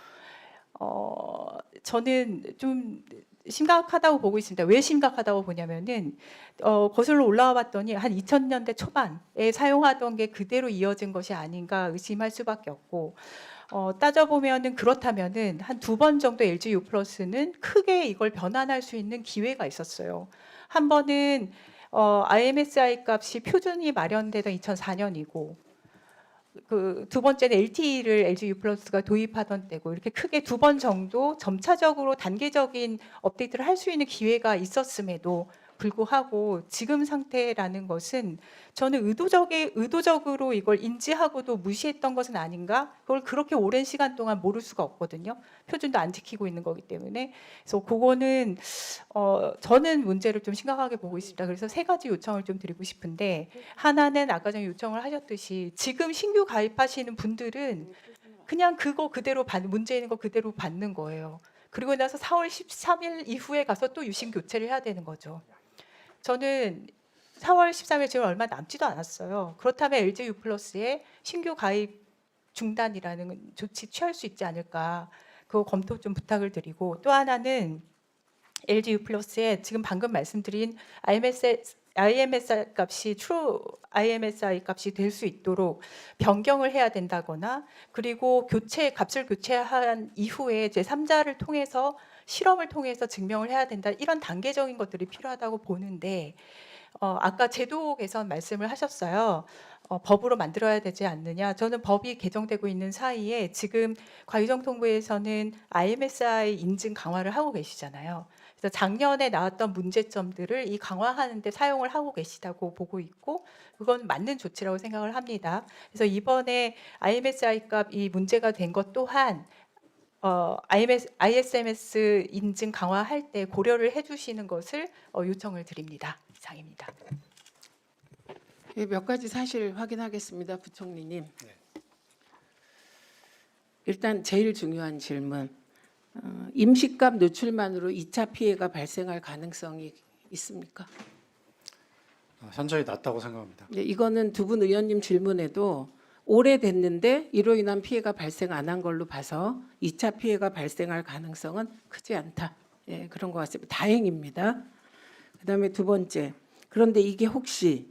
저는 좀 심각하다고 보고 있습니다. 왜 심각하다고 보냐면은 거슬러 올라와 봤더니 한 2000년대 초반에 사용하던 게 그대로 이어진 것이 아닌가 의심할 수밖에 없고. 따져보면은 그렇다면은 한 2번 정도 LGU 플러스는 크게 이걸 변환할 수 있는 기회가 있었어요. 한 번은 IMSI 값이 표준이 마련되던 2004년이고 두 번째는 LTE를 LGU 플러스가 도입하던 때고 이렇게 크게 2번 정도 점차적으로 단계적인 업데이트를 할 수 있는 기회가 있었음에도 불구하고 지금 상태라는 것은 저는 의도적으로 이걸 인지하고도 무시했던 것은 아닌가? 그걸 그렇게 오랜 시간 동안 모를 수가 없거든요. 표준도 안 지키고 있는 거기 때문에. 그래서 그거는 저는 문제를 좀 심각하게 보고 있습니다. 그래서 3가지 요청을 좀 드리고 싶은데 하나는 아까 전에 요청을 하셨듯이 지금 신규 가입하시는 분들은 그냥 그거 그대로 문제 있는 거 그대로 받는 거예요. 그리고 나서 4월 13일 이후에 가서 또 유심 교체를 해야 되는 거죠. 저는 4월 13일 지금 얼마 남지도 않았어요. 그렇다면 LGU 플러스의 신규 가입 중단이라는 조치 취할 수 있지 않을까. 그거 검토 좀 부탁을 드리고 또 하나는 LGU 플러스에 지금 방금 말씀드린 IMSI 값이 true IMSI 값이 될 수 있도록 변경을 해야 된다거나 그리고 값을 교체한 이후에 제3자를 통해서 실험을 통해서 증명을 해야 된다. 이런 단계적인 것들이 필요하다고 보는데 아까 제도 개선 말씀을 하셨어요. 법으로 만들어야 되지 않느냐. 저는 법이 개정되고 있는 사이에 지금 과유정통부에서는 IMSI 인증 강화를 하고 계시잖아요. 그래서 작년에 나왔던 문제점들을 이 강화하는 데 사용을 하고 계시다고 보고 있고 그건 맞는 조치라고 생각을 합니다. 그래서 이번에 IMSI 값이 문제가 된 것 또한 ISMS 인증 강화할 때 고려를 해주시는 것을 요청을 드립니다. 이상입니다. 몇 가지 사실 확인하겠습니다, 부총리님. 일단 제일 중요한 질문. 임시값 노출만으로 2차 피해가 발생할 가능성이 있습니까? 현저히 낮다고 생각합니다. 네, 이거는 두 분 의원님 질문에도 오래됐는데 이로 인한 피해가 발생 안 한 걸로 봐서 2차 피해가 발생할 가능성은 크지 않다. 예, 그런 것 같습니다. 다행입니다. 그다음에 두 번째. 그런데 이게 혹시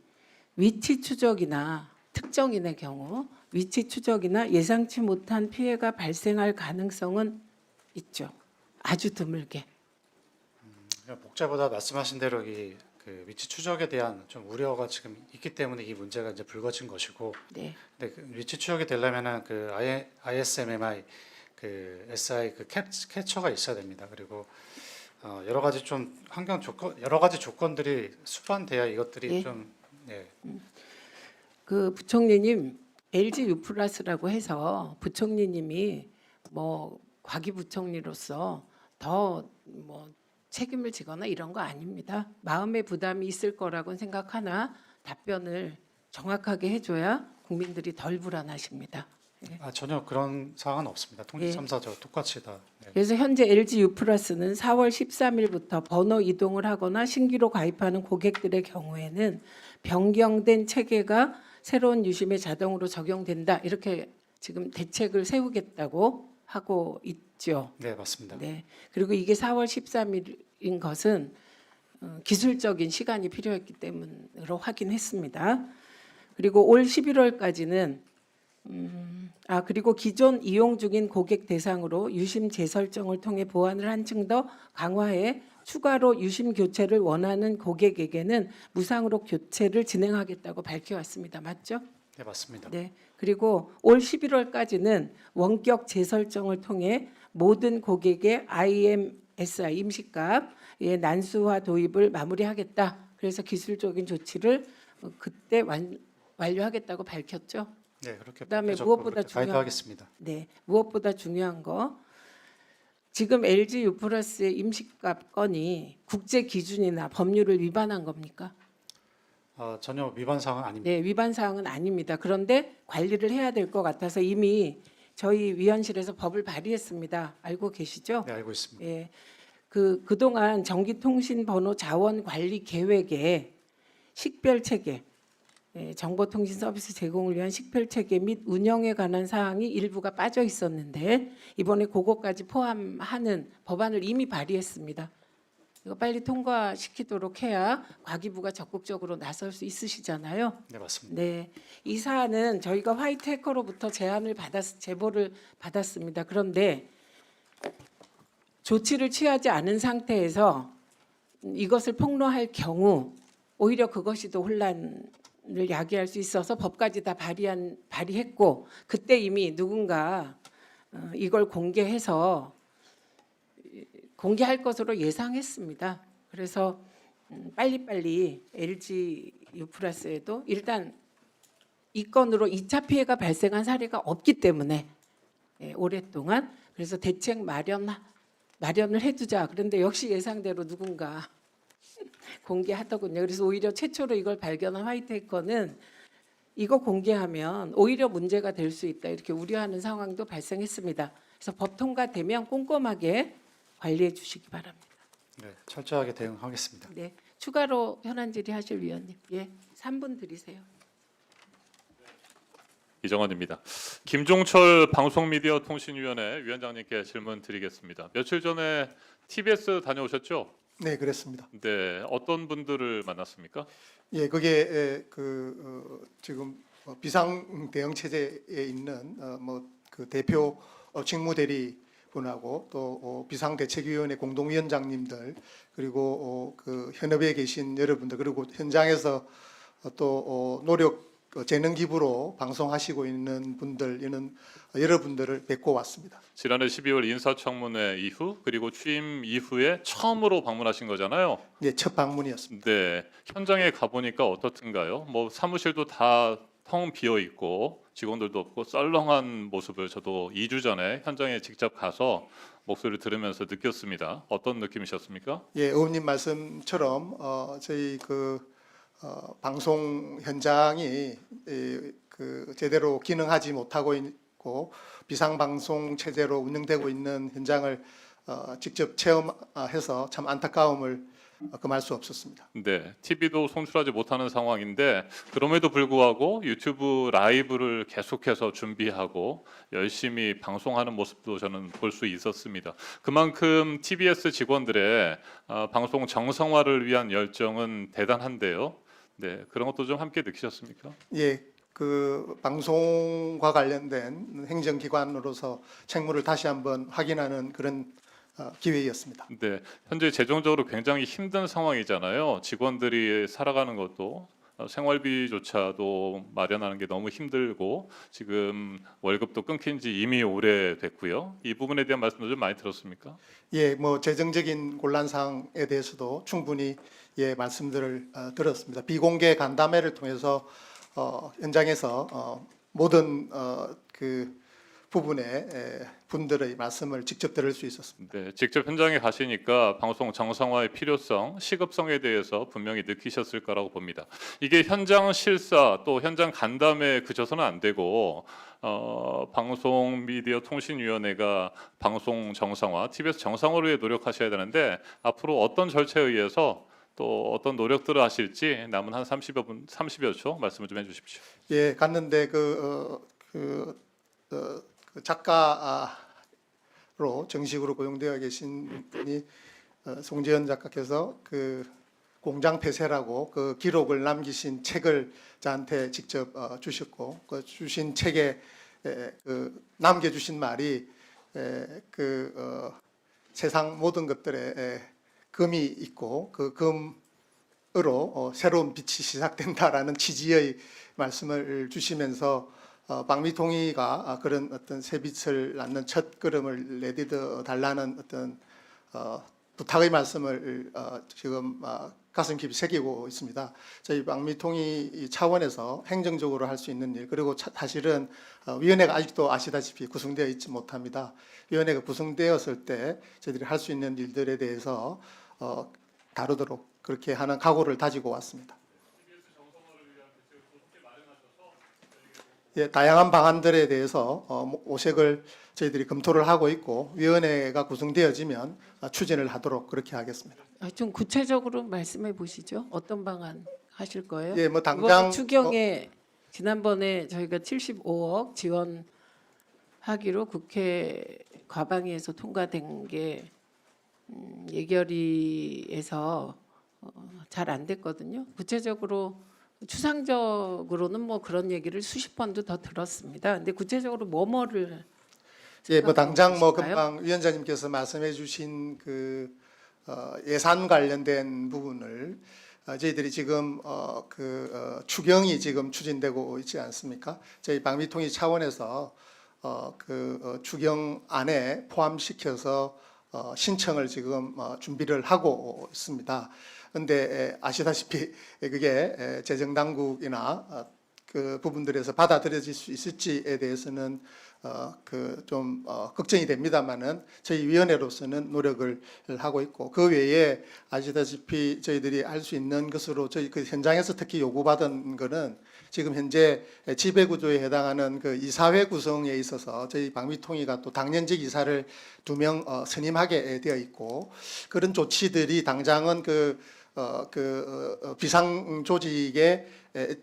위치 추적이나 특정인의 경우 위치 추적이나 예상치 못한 피해가 발생할 가능성은 있죠. 아주 드물게. 복제보다 말씀하신 대로 그 위치 추적에 대한 좀 우려가 지금 있기 때문에 이 문제가 이제 불거진 것이고, 네. 근데 그 위치 추적이 되려면은 그 ISMMI 그 SI 그 캡처가 있어야 됩니다. 그리고 여러 가지 좀 환경 조건 여러 가지 조건들이 수반돼야 이것들이 예. 좀 예. 그 부총리님 LG 유플러스라고 해서 부총리님이 뭐 과기부총리로서 더 뭐 책임을 지거나 이런 거 아닙니다. 마음의 부담이 있을 거라고 생각하나 답변을 정확하게 해줘야 국민들이 덜 불안하십니다. 전혀 그런 사항은 없습니다. 통지 3사죠 똑같이 다. 네. 그래서 현재 LG 유플러스는 4월 13일부터 번호 이동을 하거나 신규로 가입하는 고객들의 경우에는 변경된 체계가 새로운 유심에 자동으로 적용된다. 이렇게 지금 대책을 세우겠다고 하고 있죠. 네, 맞습니다. 네. 그리고 이게 4월 13일인 것은 기술적인 시간이 필요했기 때문으로 확인했습니다. 그리고 올 11월까지는 그리고 기존 이용 중인 고객 대상으로 유심 재설정을 통해 보완을 한층 더 강화해 추가로 유심 교체를 원하는 고객에게는 무상으로 교체를 진행하겠다고 밝혀왔습니다. 맞죠? 네, 맞습니다. 네. 그리고 올 11월까지는 원격 재설정을 통해 모든 고객의 IMSI 임시값의 난수화 도입을 마무리하겠다. 그래서 기술적인 조치를 그때 완료하겠다고 밝혔죠. 네, 그렇게 그다음에 적극 무엇보다 그렇게 발표하겠습니다. 네, 무엇보다 중요한 거 지금 LG 유플러스의 임시값 건이 국제 기준이나 법률을 위반한 겁니까? 전혀 위반 사항은 아닙니다. 네, 위반 사항은 아닙니다. 그런데 관리를 해야 될 것 같아서 이미 저희 위원실에서 법을 발의했습니다. 알고 계시죠? 네, 알고 있습니다. 예, 그동안 전기통신번호 자원 관리 계획에 식별 체계, 정보통신 서비스 제공을 위한 식별 체계 및 운영에 관한 사항이 일부가 빠져 있었는데 이번에 그것까지 포함하는 법안을 이미 발의했습니다. 이거 빨리 통과시키도록 해야 과기부가 적극적으로 나설 수 있으시잖아요. 네, 맞습니다. 네, 이 사안은 저희가 화이트 해커로부터 제보를 받았습니다. 그런데 조치를 취하지 않은 상태에서 이것을 폭로할 경우 오히려 그것이 더 혼란을 야기할 수 있어서 법까지 다 발의했고 그때 이미 누군가 이걸 공개할 것으로 예상했습니다. 그래서 빨리빨리 LG 유플러스에도 일단 이 건으로 2차 피해가 발생한 사례가 없기 때문에 오랫동안 그래서 대책 마련을 해두자. 그런데 역시 예상대로 누군가 공개하더군요. 그래서 오히려 최초로 이걸 발견한 화이트 해커는 이거 공개하면 오히려 문제가 될 수 있다. 이렇게 우려하는 상황도 발생했습니다. 그래서 법 통과되면 꼼꼼하게 관리해 주시기 바랍니다. 네, 철저하게 대응하겠습니다. 네, 추가로 현안 질의하실 위원님, 3분 드리세요. 이정원입니다. 김종철 방송미디어통신위원회 위원장님께 질문 드리겠습니다. 며칠 전에 TBS 다녀오셨죠? 네, 그렇습니다. 네, 어떤 분들을 만났습니까? 예, 그게 지금 비상 대응 체제에 있는 그 대표 직무대리 분하고 또 비상대책위원회 공동위원장님들 그리고 그 현업에 계신 여러분들 그리고 현장에서 또 노력 재능 기부로 방송하시고 있는 분들 이런 여러분들을 뵙고 왔습니다. 지난해 12월 인사청문회 이후 그리고 취임 이후에 처음으로 방문하신 거잖아요. 네, 첫 방문이었습니다. 네, 현장에 가보니까 어떻든가요? 뭐 사무실도 다 텅 비어 있고 직원들도 없고 썰렁한 모습을 저도 2주 전에 현장에 직접 가서 목소리를 들으면서 느꼈습니다. 어떤 느낌이셨습니까? 예, 의원님 말씀처럼 저희 방송 현장이 제대로 기능하지 못하고 있고 비상 방송 체제로 운영되고 있는 현장을 직접 체험해서 참 안타까움을 금할 수 없었습니다. 네, TV도 송출하지 못하는 상황인데 그럼에도 불구하고 유튜브 라이브를 계속해서 준비하고 열심히 방송하는 모습도 저는 볼 수 있었습니다. 그만큼 TBS 직원들의 방송 정상화를 위한 열정은 대단한데요. 네, 그런 것도 좀 함께 느끼셨습니까? 예, 그 방송과 관련된 행정기관으로서 책무를 다시 한번 확인하는 그런 기회였습니다. 네, 현재 재정적으로 굉장히 힘든 상황이잖아요. 직원들이 살아가는 것도 생활비조차도 마련하는 게 너무 힘들고 지금 월급도 끊긴 지 이미 오래됐고요. 이 부분에 대한 말씀도 좀 많이 들었습니까? 예, 뭐 재정적인 곤란 사항에 대해서도 충분히 예 말씀들을 들었습니다. 비공개 간담회를 통해서 현장에서 모든 그 부분의 분들의 말씀을 직접 들을 수 있었습니다. 네, 직접 현장에 가시니까 방송 정상화의 필요성, 시급성에 대해서 분명히 느끼셨을 거라고 봅니다. 이게 현장 실사 또 현장 간담회에 그쳐서는 안 되고 방송미디어통신위원회가 방송 정상화, TBS 정상화를 위해 노력하셔야 되는데 앞으로 어떤 절차에 의해서 또 어떤 노력들을 하실지 남은 한 30여 초 말씀을 좀 해주십시오. 예, 갔는데 그 작가로 정식으로 고용되어 계신 분이 송재현 작가께서 그 공장 폐쇄라고 그 기록을 남기신 책을 저한테 직접 주셨고 그 주신 책에 그 남겨주신 말이 세상 모든 것들에 금이 있고 그 금으로 새로운 빛이 시작된다라는 취지의 말씀을 주시면서 방미통위가 그런 어떤 새빛을 낳는 첫 걸음을 내디뎌 달라는 어떤 부탁의 말씀을 지금 가슴 깊이 새기고 있습니다. 저희 방미통위 차원에서 행정적으로 할 수 있는 일 그리고 사실은 위원회가 아직도 아시다시피 구성되어 있지 못합니다. 위원회가 구성되었을 때 저희들이 할 수 있는 일들에 대해서 다루도록 그렇게 하는 각오를 다지고 왔습니다. 예, 다양한 방안들에 대해서 오색을 저희들이 검토를 하고 있고 위원회가 구성되어지면 추진을 하도록 그렇게 하겠습니다. 좀 구체적으로 말씀해 보시죠. 어떤 방안 하실 거예요? 예, 뭐 이번 당장 추경에 지난번에 저희가 75억 지원하기로 국회 과방위에서 통과된 게 예결위에서 잘 안 됐거든요. 구체적으로 추상적으로는 뭐 그런 얘기를 수십 번도 더 들었습니다. 근데 구체적으로 뭐를 예, 뭐 당장 뭐 계실까요? 금방 위원장님께서 말씀해주신 그 예산 관련된 부분을 저희들이 지금 추경이 지금 추진되고 있지 않습니까? 저희 방미통위 차원에서 추경 안에 포함시켜서 신청을 지금 준비를 하고 있습니다. 그런데 아시다시피 그게 재정 당국이나 그 부분들에서 받아들여질 수 있을지에 대해서는 좀 걱정이 됩니다만은 저희 위원회로서는 노력을 하고 있고 그 외에 아시다시피 저희들이 할 수 있는 것으로 저희 그 현장에서 특히 요구받은 거는 지금 현재 지배구조에 해당하는 그 이사회 구성에 있어서 저희 방미통위가 또 당년직 이사를 2명 선임하게 되어 있고 그런 조치들이 당장은 비상 조직의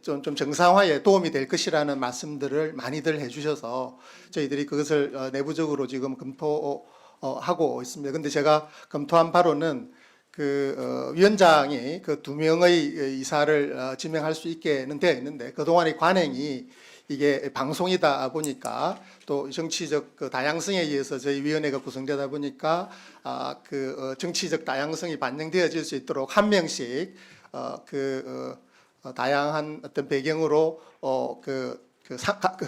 좀 정상화에 도움이 될 것이라는 말씀들을 많이들 해주셔서 저희들이 그것을 내부적으로 지금 검토하고 있습니다. 그런데 제가 검토한 바로는 위원장이 그 2명의 이사를 지명할 수 있게는 되어 있는데 그동안의 관행이 이게 방송이다 보니까 또 정치적 다양성에 의해서 저희 위원회가 구성되다 보니까 정치적 다양성이 반영되어질 수 있도록 한 명씩 다양한 어떤 배경으로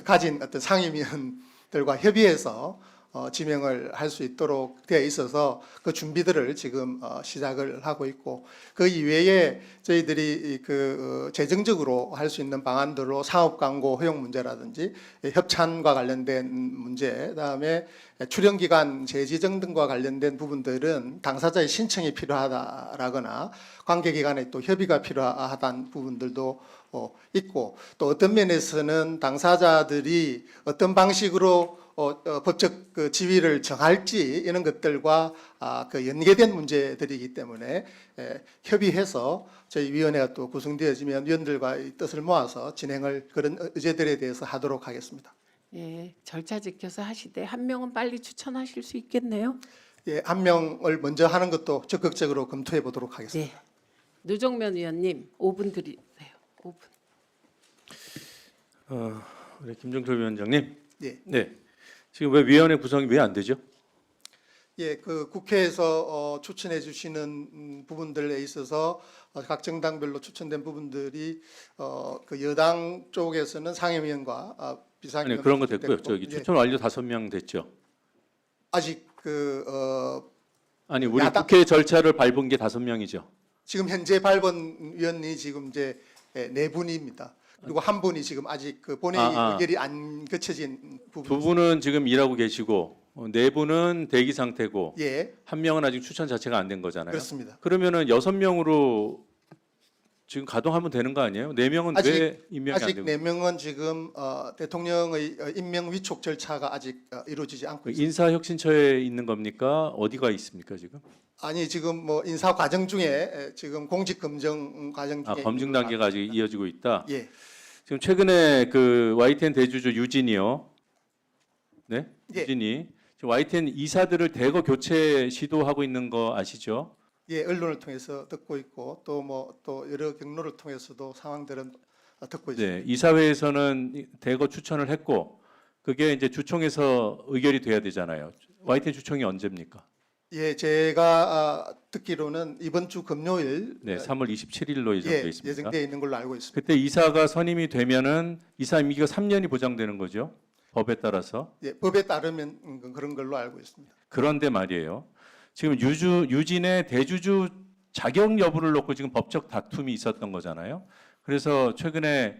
가진 어떤 상임위원들과 협의해서 지명을 할 수 있도록 되어 있어서 그 준비들을 지금 시작을 하고 있고 그 이외에 저희들이 재정적으로 할 수 있는 방안들로 사업 광고 허용 문제라든지 협찬과 관련된 문제, 그다음에 출연 기간 재지정 등과 관련된 부분들은 당사자의 신청이 필요하다라거나 관계 기관의 또 협의가 필요하다는 부분들도 있고 또 어떤 면에서는 당사자들이 어떤 방식으로 법적 그 지위를 정할지 이런 것들과 그 연계된 문제들이기 때문에 협의해서 저희 위원회가 또 구성되어지면 위원들과의 뜻을 모아서 진행을 그런 의제들에 대해서 하도록 하겠습니다. 예, 절차 지켜서 하시되 한 명은 빨리 추천하실 수 있겠네요. 예, 한 명을 먼저 하는 것도 적극적으로 검토해 보도록 하겠습니다. 네. 노정면 의원님 5분 드리세요. 5분. 우리 김종철 위원장님. 예. 네. 지금 왜 위원회 구성이 왜 안 되죠? 예, 그 국회에서 추천해 주시는 부분들에 있어서 각 정당별로 추천된 부분들이 그 여당 쪽에서는 상임위원과 비상위원 아니 그런 거 됐고요. 저기 예, 추천 완료 5명 됐죠. 아직 아니 우리 야당- 국회 절차를 밟은 게 5명이죠. 지금 현재 밟은 위원이 지금 이제 4분입니다. 그리고 한 분이 지금 아직 그 본회의 의결이 안 거쳐진 부분. 두 분은 지금 일하고 계시고 4분은 대기 상태고 예, 한 명은 아직 추천 자체가 안 된 거잖아요. 그렇습니다. 그러면은 6명으로 지금 가동하면 되는 거 아니에요? 4명은 아직- 왜 임명이 안 아직 되고? 4명은 지금 대통령의 임명 위촉 절차가 아직 이루어지지 않고 있습니다. 인사혁신처에 있는 겁니까? 어디가 있습니까 지금? 아니 지금 뭐 인사 과정 중에 지금 공직 검증 과정 중에 검증 단계가 아직 이어지고 있다. 예, 지금 최근에 그 YTN 대주주 유진이요. 네? 예. 유진이 지금 YTN 이사들을 대거 교체 시도하고 있는 거 아시죠? 예, 언론을 통해서 듣고 있고 또 뭐 또 여러 경로를 통해서도 상황들은 듣고 있습니다. 네. 이사회에서는 대거 추천을 했고 그게 이제 주총에서 의결이 돼야 되잖아요. YTN 주총이 언제입니까? 예, 제가 듣기로는 이번 주 금요일 네, 3월 27일로 예정돼 예, 있습니다. 예정되어 있는 걸로 알고 있습니다. 그때 이사가 선임이 되면은 이사 임기가 3년이 보장되는 거죠. 법에 따라서. 예, 법에 따르면 그런 걸로 알고 있습니다. 그런데 말이에요. 지금 유진의 대주주 자격 여부를 놓고 지금 법적 다툼이 있었던 거잖아요. 그래서 최근에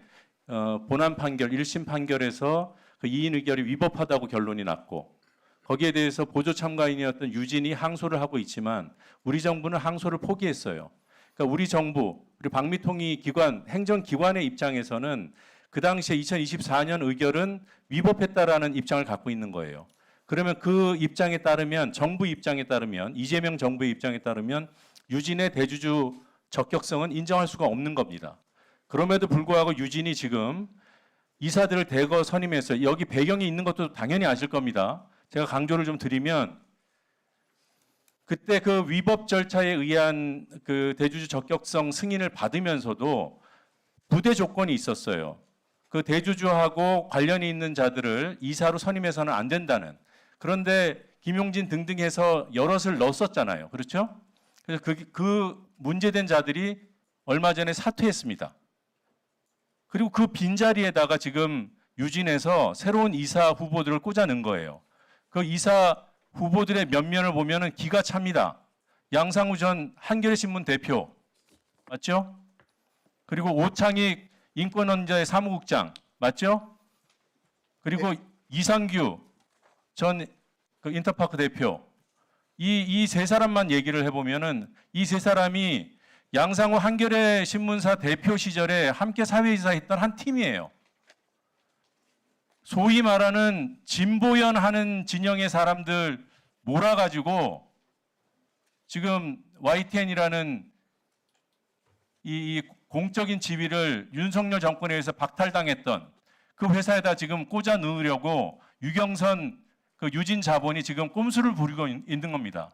본안 판결 1심 판결에서 그 이인 의결이 위법하다고 결론이 났고 거기에 대해서 보조 참가인이었던 유진이 항소를 하고 있지만 우리 정부는 항소를 포기했어요. 그러니까 우리 정부 그리고 방미통이 기관 행정기관의 입장에서는 그 당시에 2024년 의결은 위법했다라는 입장을 갖고 있는 거예요. 그러면 그 입장에 따르면 정부 입장에 따르면 이재명 정부의 입장에 따르면 유진의 대주주 적격성은 인정할 수가 없는 겁니다. 그럼에도 불구하고 유진이 지금 이사들을 대거 선임해서 여기 배경이 있는 것도 당연히 아실 겁니다. 제가 강조를 좀 드리면 그때 그 위법 절차에 의한 그 대주주 적격성 승인을 받으면서도 부대 조건이 있었어요. 그 대주주하고 관련이 있는 자들을 이사로 선임해서는 안 된다는. 그런데 김용진 등등 해서 여럿을 넣었었잖아요. 그렇죠? 그래서 그 문제된 자들이 얼마 전에 사퇴했습니다. 그리고 그 빈자리에다가 지금 유진에서 새로운 이사 후보들을 꽂아 넣은 거예요. 그 이사 후보들의 면면을 보면은 기가 찹니다. 양상우 전 한겨레신문 대표 맞죠? 그리고 오창익 인권원자의 사무국장 맞죠? 그리고 이상규 전 그 인터파크 대표 이 세 사람만 얘기를 해보면은 이 세 사람이 양상우 한겨레신문사 대표 시절에 함께 사회이사했던 한 팀이에요. 소위 말하는 진보연 하는 진영의 사람들 몰아가지고 지금 YTN이라는 이 공적인 지위를 윤석열 정권에 의해서 박탈당했던 그 회사에다 지금 꽂아 넣으려고 유경선 그 유진 자본이 지금 꼼수를 부리고 있는 겁니다.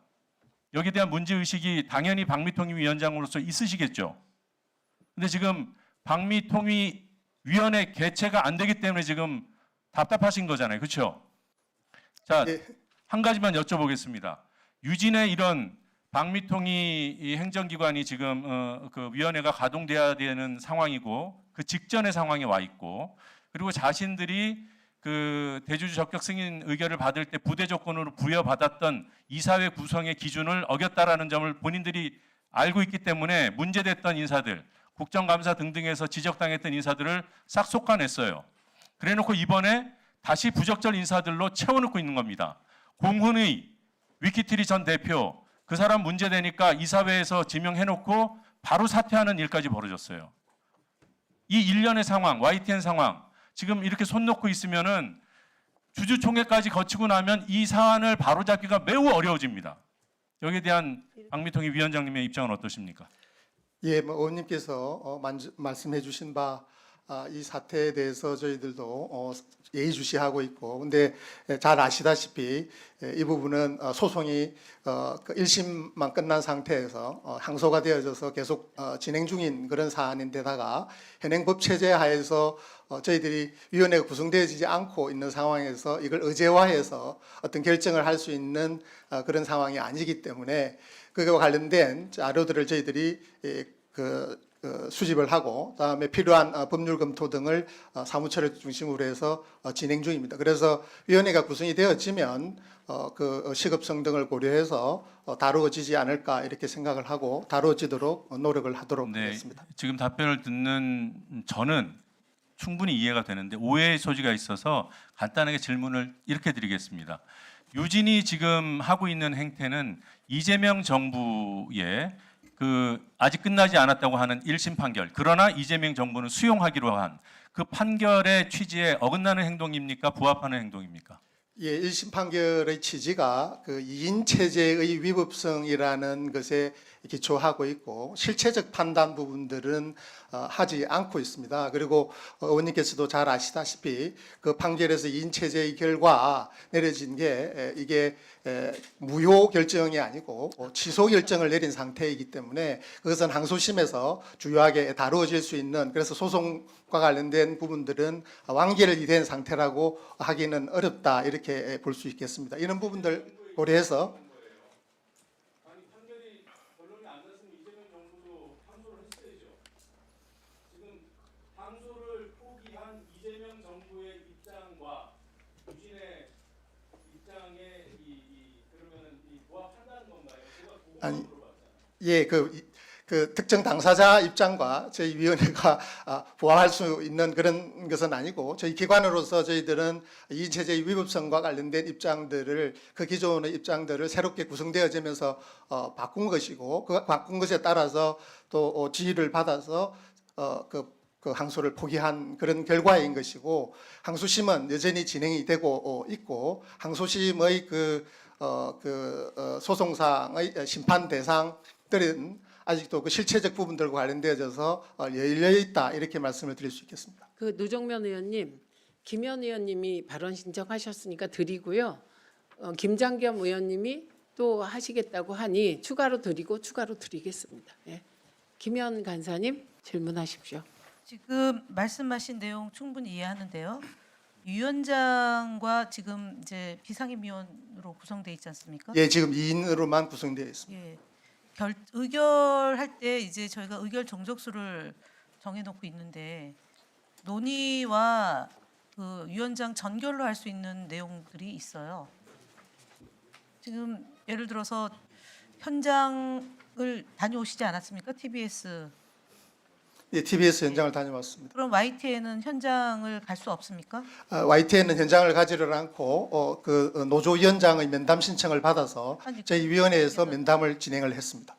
여기에 대한 문제의식이 당연히 방미통위 위원장으로서 있으시겠죠. 근데 지금 방미통위 위원회 개최가 안 되기 때문에 지금 답답하신 거잖아요. 그렇죠? 자, 한 가지만 여쭤보겠습니다. 유진의 이런 방미통위 이 행정기관이 지금 그 위원회가 가동돼야 되는 상황이고 그 직전의 상황에 와 있고 그리고 자신들이 그 대주주 적격 승인 의결을 받을 때 부대 조건으로 부여받았던 이사회 구성의 기준을 어겼다라는 점을 본인들이 알고 있기 때문에 문제됐던 인사들, 국정감사 등등에서 지적당했던 인사들을 싹 솎아냈어요. 그래놓고 이번에 다시 부적절 인사들로 채워넣고 있는 겁니다. 공훈의 위키트리 전 대표 그 사람 문제되니까 이사회에서 지명해놓고 바로 사퇴하는 일까지 벌어졌어요. 이 일련의 상황, YTN 상황 지금 이렇게 손 놓고 있으면은 주주총회까지 거치고 나면 이 사안을 바로잡기가 매우 어려워집니다. 여기에 대한 박미통위 위원장님의 입장은 어떠십니까? 예, 뭐 의원님께서 말씀해 주신 바 이 사태에 대해서 저희들도 예의주시하고 있고, 근데 잘 아시다시피 이 부분은 소송이 그 1심만 끝난 상태에서 항소가 되어져서 계속 진행 중인 그런 사안인데다가 현행 법 체제 하에서 저희들이 위원회가 구성되어지지 않고 있는 상황에서 이걸 의제화해서 어떤 결정을 할 수 있는 그런 상황이 아니기 때문에 그와 관련된 자료들을 저희들이 수집을 하고 그다음에 필요한 법률 검토 등을 사무처를 중심으로 해서 진행 중입니다. 그래서 위원회가 구성이 되어지면 그 시급성 등을 고려해서 다루어지지 않을까 이렇게 생각을 하고 다루어지도록 노력을 하도록 하겠습니다. 지금 답변을 듣는 저는 충분히 이해가 되는데 오해의 소지가 있어서 간단하게 질문을 이렇게 드리겠습니다. 유진이 지금 하고 있는 행태는 이재명 정부의 아직 끝나지 않았다고 하는 1심 판결, 그러나 이재명 정부는 수용하기로 한 그 판결의 취지에 어긋나는 행동입니까? 부합하는 행동입니까? 예, 1심 판결의 취지가 그 2인 체제의 위법성이라는 것에 기초하고 있고 실체적 판단 부분들은 하지 않고 있습니다. 그리고 의원님께서도 잘 아시다시피 그 판결에서 2인 체제의 결과 내려진 게 이게 무효 결정이 아니고 취소 결정을 내린 상태이기 때문에 그것은 항소심에서 주요하게 다루어질 수 있는, 그래서 소송과 관련된 부분들은 완결이 된 상태라고 하기는 어렵다 이렇게 볼 수 있겠습니다. 이런 부분들 고려해서 항소를 포기한 이재명 정부의 입장과 유진의 입장에 그러면 부합한다는 건가요? 아니, 예, 그 특정 당사자 입장과 저희 위원회가 부합할 수 있는 그런 것은 아니고 저희 기관으로서 저희들은 이 체제의 위법성과 관련된 입장들을 그 기존의 입장들을 새롭게 구성되어지면서 바꾼 것이고 그 바꾼 것에 따라서 또 지휘를 받아서 그 항소를 포기한 그런 결과인 것이고, 항소심은 여전히 진행이 되고 있고 항소심의 소송상의 심판 대상들은 아직도 그 실체적 부분들과 관련되어져서 열려 있다 이렇게 말씀을 드릴 수 있겠습니다. 그 노정면 의원님, 김현 의원님이 발언 신청하셨으니까 드리고요. 김장겸 의원님이 또 하시겠다고 하니 추가로 드리고 추가로 드리겠습니다. 예. 김현 간사님 질문하십시오. 지금 말씀하신 내용 충분히 이해하는데요. 위원장과 지금 이제 비상임위원으로 구성되어 있지 않습니까? 예, 지금 2인으로만 구성되어 있습니다. 예. 의결할 때 이제 저희가 의결 정족수를 정해놓고 있는데 논의와 그 위원장 전결로 할 수 있는 내용들이 있어요. 지금 예를 들어서 현장을 다녀오시지 않았습니까? TBS. 예, TBS 현장을 다녀왔습니다. 그럼 YTN은 현장을 갈 수 없습니까? YTN은 현장을 가지를 않고 노조위원장의 면담 신청을 받아서 저희 위원회에서 면담을 진행을 했습니다.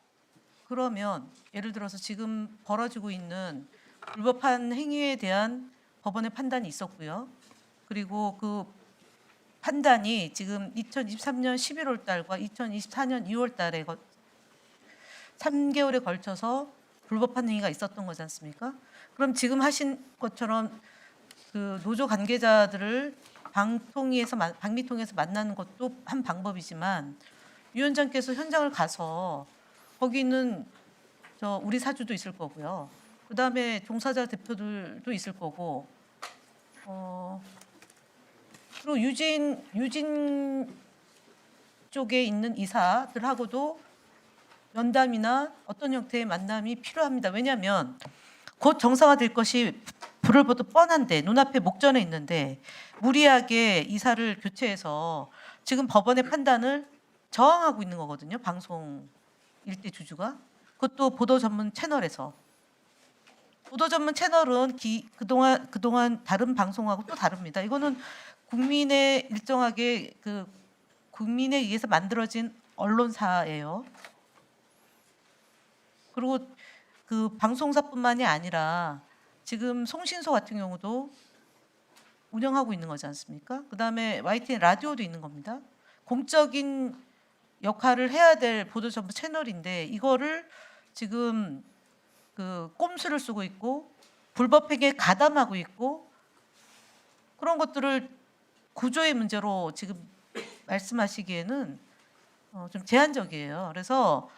그러면 예를 들어서 지금 벌어지고 있는 불법한 행위에 대한 법원의 판단이 있었고요. 그리고 그 판단이 지금 2023년 11월 달과 2024년 2월 달에 3개월에 걸쳐서 불법한 행위가 있었던 거지 않습니까? 그럼 지금 하신 것처럼 그 노조 관계자들을 방미통에서 만나는 것도 한 방법이지만 위원장께서 현장을 가서 거기는 우리 사주도 있을 거고요. 그다음에 종사자 대표들도 있을 거고, 그리고 유진 쪽에 있는 이사들하고도 면담이나 어떤 형태의 만남이 필요합니다. 왜냐하면 곧 정상화될 것이 불을 보듯 뻔한데 눈앞에 목전에 있는데 무리하게 이사를 교체해서 지금 법원의 판단을 저항하고 있는 거거든요. 방송 일대 주주가. 그것도 보도 전문 채널에서. 보도 전문 채널은 그동안 다른 방송하고 또 다릅니다. 이거는 국민의 일정하게 국민에 의해서 만들어진 언론사예요. 그리고 그 방송사뿐만이 아니라 지금 송신소 같은 경우도 운영하고 있는 거지 않습니까? 그다음에 YTN 라디오도 있는 겁니다. 공적인 역할을 해야 될 보도 전문 채널인데 이거를 지금 그 꼼수를 쓰고 있고 불법 행위에 가담하고 있고 그런 것들을 구조의 문제로 지금 말씀하시기에는 좀 제한적이에요. 그래서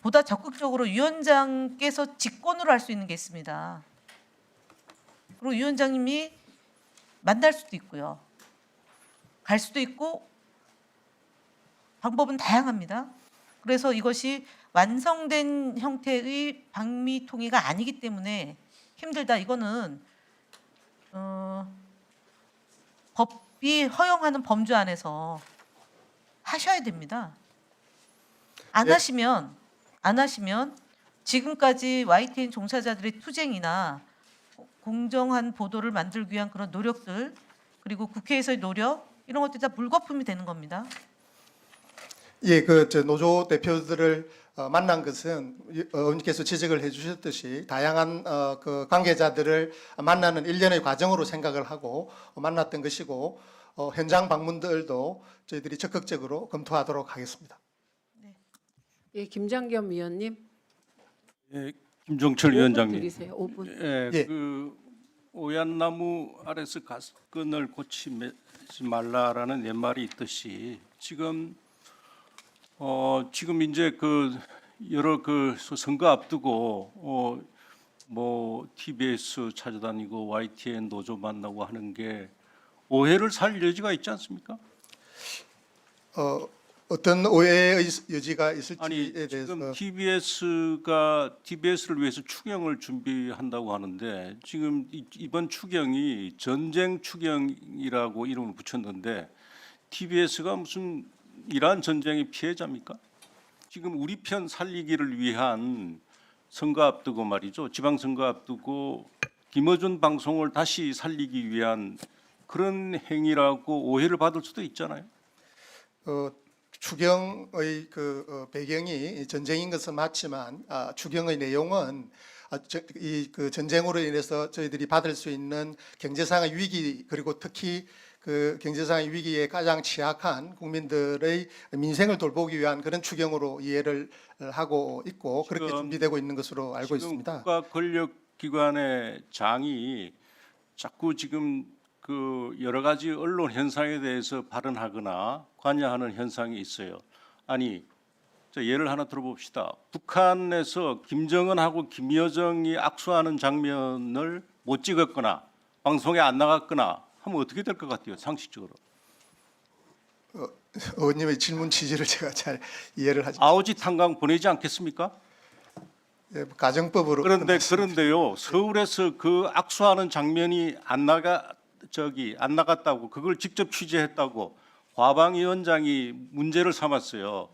보다 적극적으로 위원장께서 직권으로 할 수 있는 게 있습니다. 그리고 위원장님이 만날 수도 있고요. 갈 수도 있고 방법은 다양합니다. 그래서 이것이 완성된 형태의 방미 통일가 아니기 때문에 힘들다. 이거는 법이 허용하는 범주 안에서 하셔야 됩니다. 안 하시면 지금까지 YTN 종사자들의 투쟁이나 공정한 보도를 만들기 위한 그런 노력들 그리고 국회에서의 노력 이런 것들이 다 물거품이 되는 겁니다. 예, 저 노조 대표들을 만난 것은 의원님께서 지적을 해주셨듯이 다양한 그 관계자들을 만나는 일련의 과정으로 생각을 하고 만났던 것이고 현장 방문들도 저희들이 적극적으로 검토하도록 하겠습니다. 예, 김장겸 위원님. 예, 김종철 5분 위원장님. 드리세요. 5분. 예, 예. 그 오얏나무 아래서 가스끈을 고치지 말라라는 옛말이 있듯이 지금 지금 이제 그 여러 그 선거 앞두고 뭐 TBS 찾아다니고 YTN 노조 만나고 하는 게 오해를 살 여지가 있지 않습니까? 어떤 오해의 여지가 있을지에 아니 대해서 지금 TBS를 위해서 추경을 준비한다고 하는데 지금 이번 추경이 전쟁 추경이라고 이름을 붙였는데 TBS가 무슨 이러한 전쟁의 피해자입니까? 지금 우리 편 살리기를 위한 선거 앞두고 말이죠. 지방선거 앞두고 김어준 방송을 다시 살리기 위한 그런 행위라고 오해를 받을 수도 있잖아요. 추경의 배경이 전쟁인 것은 맞지만 추경의 내용은 이 그 전쟁으로 인해서 저희들이 받을 수 있는 경제상의 위기 그리고 특히 그 경제상의 위기에 가장 취약한 국민들의 민생을 돌보기 위한 그런 추경으로 이해를 하고 있고 그렇게 준비되고 있는 것으로 알고 있습니다. 국가 권력기관의 장이 자꾸 지금 그 여러 가지 언론 현상에 대해서 발언하거나 관여하는 현상이 있어요. 아니, 저 예를 하나 들어봅시다. 북한에서 김정은하고 김여정이 악수하는 장면을 못 찍었거나 방송에 안 나갔거나 하면 어떻게 될 것 같아요, 상식적으로? 의원님의 질문 취지를 제가 잘 이해를 하지. 아오지 탄광 보내지 않겠습니까? 예, 가정법으로. 그런데요, 서울에서 그 악수하는 장면이 안 나갔다고 그걸 직접 취재했다고 과방위원장이 문제를 삼았어요.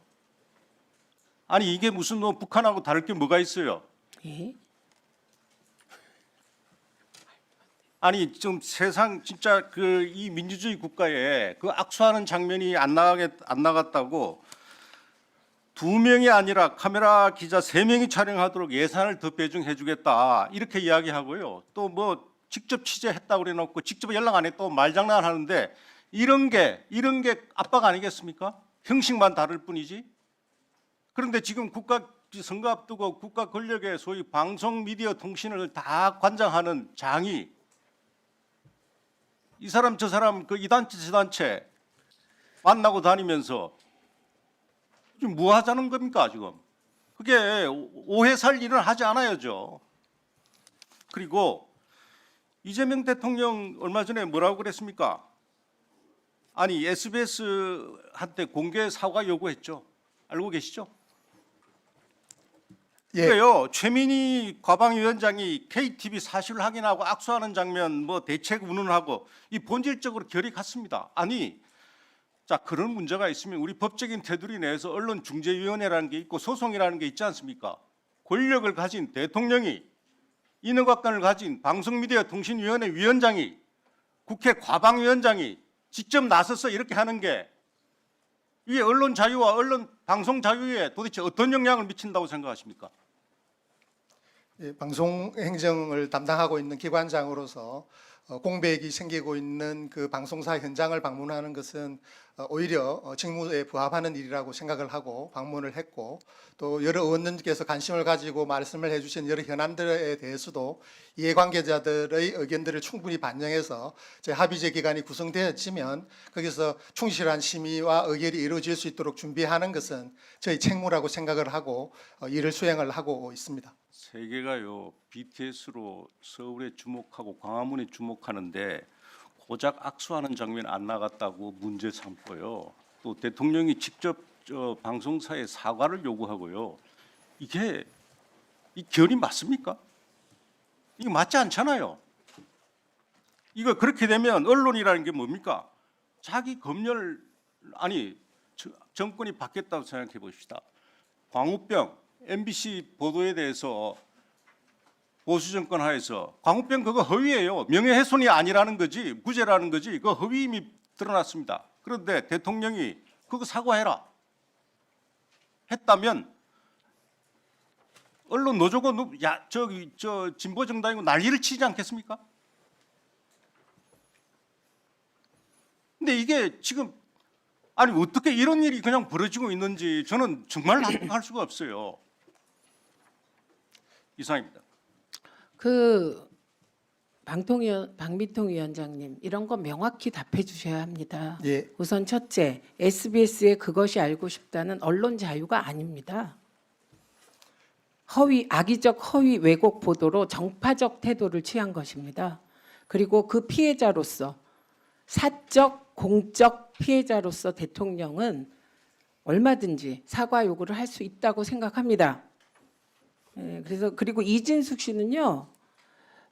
아니 이게 무슨 뭐 북한하고 다를 게 뭐가 있어요? 예. 아니 좀 세상 진짜 그 이 민주주의 국가에 그 악수하는 장면이 안 나갔다고 2명이 아니라 카메라 기자 3명이 촬영하도록 예산을 더 배정해 주겠다 이렇게 이야기하고요. 또 뭐 직접 취재했다고 그래 놓고 직접 연락 안 해 또 말장난 하는데 이런 게 압박 아니겠습니까? 형식만 다를 뿐이지. 그런데 지금 국가 선거 앞두고 국가 권력의 소위 방송 미디어 통신을 다 관장하는 장이 이 사람 저 사람 그 이 단체 저 단체 만나고 다니면서 지금 뭐 하자는 겁니까 지금? 그게 오해 살 일은 하지 않아야죠. 그리고 이재명 대통령 얼마 전에 뭐라고 그랬습니까? 아니 SBS한테 공개 사과 요구했죠. 알고 계시죠? 예. 그러니까요. 최민희 과방위원장이 KTV 사실 확인하고 악수하는 장면 뭐 대책 운운하고 이 본질적으로 결이 같습니다. 아니 자 그런 문제가 있으면 우리 법적인 테두리 내에서 언론중재위원회라는 게 있고 소송이라는 게 있지 않습니까? 권력을 가진 대통령이 인허가권을 가진 방송미디어통신위원회 위원장이 국회 과방위원장이 직접 나서서 이렇게 하는 게 이게 언론 자유와 언론 방송 자유에 도대체 어떤 영향을 미친다고 생각하십니까? 예, 방송 행정을 담당하고 있는 기관장으로서 공백이 생기고 있는 그 방송사 현장을 방문하는 것은 오히려 직무에 부합하는 일이라고 생각을 하고 방문을 했고, 또 여러 의원님께서 관심을 가지고 말씀을 해주신 여러 현안들에 대해서도 이해관계자들의 의견들을 충분히 반영해서 저희 합의제 기관이 구성되었지만 거기서 충실한 심의와 의결이 이루어질 수 있도록 준비하는 것은 저희 책무라고 생각을 하고 일을 수행을 하고 있습니다. 세계가요 BTS로 서울에 주목하고 광화문에 주목하는데 고작 악수하는 장면 안 나갔다고 문제 삼고요. 또 대통령이 직접 방송사에 사과를 요구하고요. 이게 이 결이 맞습니까? 이게 맞지 않잖아요. 이거 그렇게 되면 언론이라는 게 뭡니까? 자기 검열 아니 정권이 바뀌었다고 생각해 봅시다. 광우병 MBC 보도에 대해서 보수 정권 하에서 광우병 그거 허위예요. 명예훼손이 아니라는 거지, 무죄라는 거지. 그거 허위임이 드러났습니다. 그런데 대통령이 그거 사과해라 했다면 언론 노조가 저 진보 정당이고 난리를 치지 않겠습니까? 근데 이게 지금 아니 어떻게 이런 일이 그냥 벌어지고 있는지 저는 정말 납득할 수가 없어요. 이상입니다. 그 방미통 위원장님, 이런 거 명확히 답해 주셔야 합니다. 예. 우선 첫째, SBS의 그것이 알고 싶다는 언론 자유가 아닙니다. 악의적 허위 왜곡 보도로 정파적 태도를 취한 것입니다. 그리고 그 피해자로서, 사적 공적 피해자로서 대통령은 얼마든지 사과 요구를 할 수 있다고 생각합니다. 그리고 이진숙 씨는요,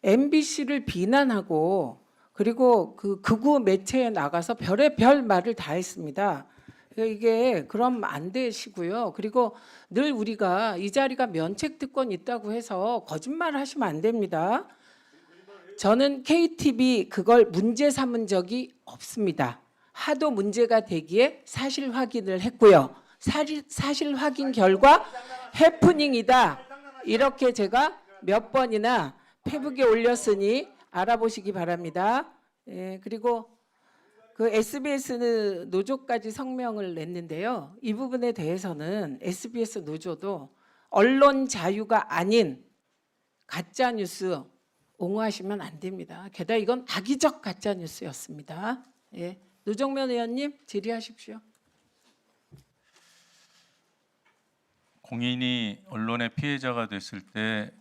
MBC를 비난하고 그리고 그 극우 매체에 나가서 별의별 말을 다 했습니다. 이게 그럼 안 되시고요. 그리고 늘 우리가 이 자리가 면책 특권이 있다고 해서 거짓말 하시면 안 됩니다. 저는 KTV 그걸 문제 삼은 적이 없습니다. 하도 문제가 되기에 사실 확인을 했고요. 사실 확인 결과 해프닝이다. 이렇게 제가 몇 번이나 페북에 올렸으니 알아보시기 바랍니다. 예, 그리고 그 SBS 노조까지 성명을 냈는데요. 이 부분에 대해서는 SBS 노조도 언론 자유가 아닌 가짜 뉴스 옹호하시면 안 됩니다. 게다가 이건 악의적 가짜 뉴스였습니다. 예, 노정면 의원님 질의하십시오. 공인이 언론의 피해자가 됐을 때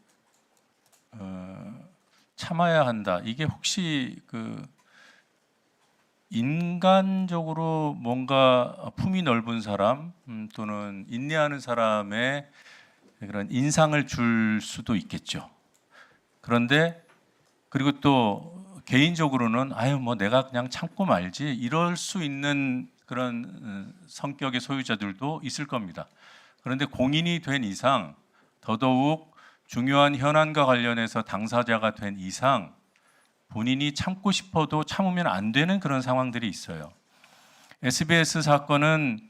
참아야 한다. 이게 혹시 그 인간적으로 뭔가 품이 넓은 사람 또는 인내하는 사람의 그런 인상을 줄 수도 있겠죠. 그런데 그리고 또 개인적으로는 아유 뭐 내가 그냥 참고 말지 이럴 수 있는 그런 성격의 소유자들도 있을 겁니다. 그런데 공인이 된 이상 더더욱 중요한 현안과 관련해서 당사자가 된 이상 본인이 참고 싶어도 참으면 안 되는 그런 상황들이 있어요. SBS 사건은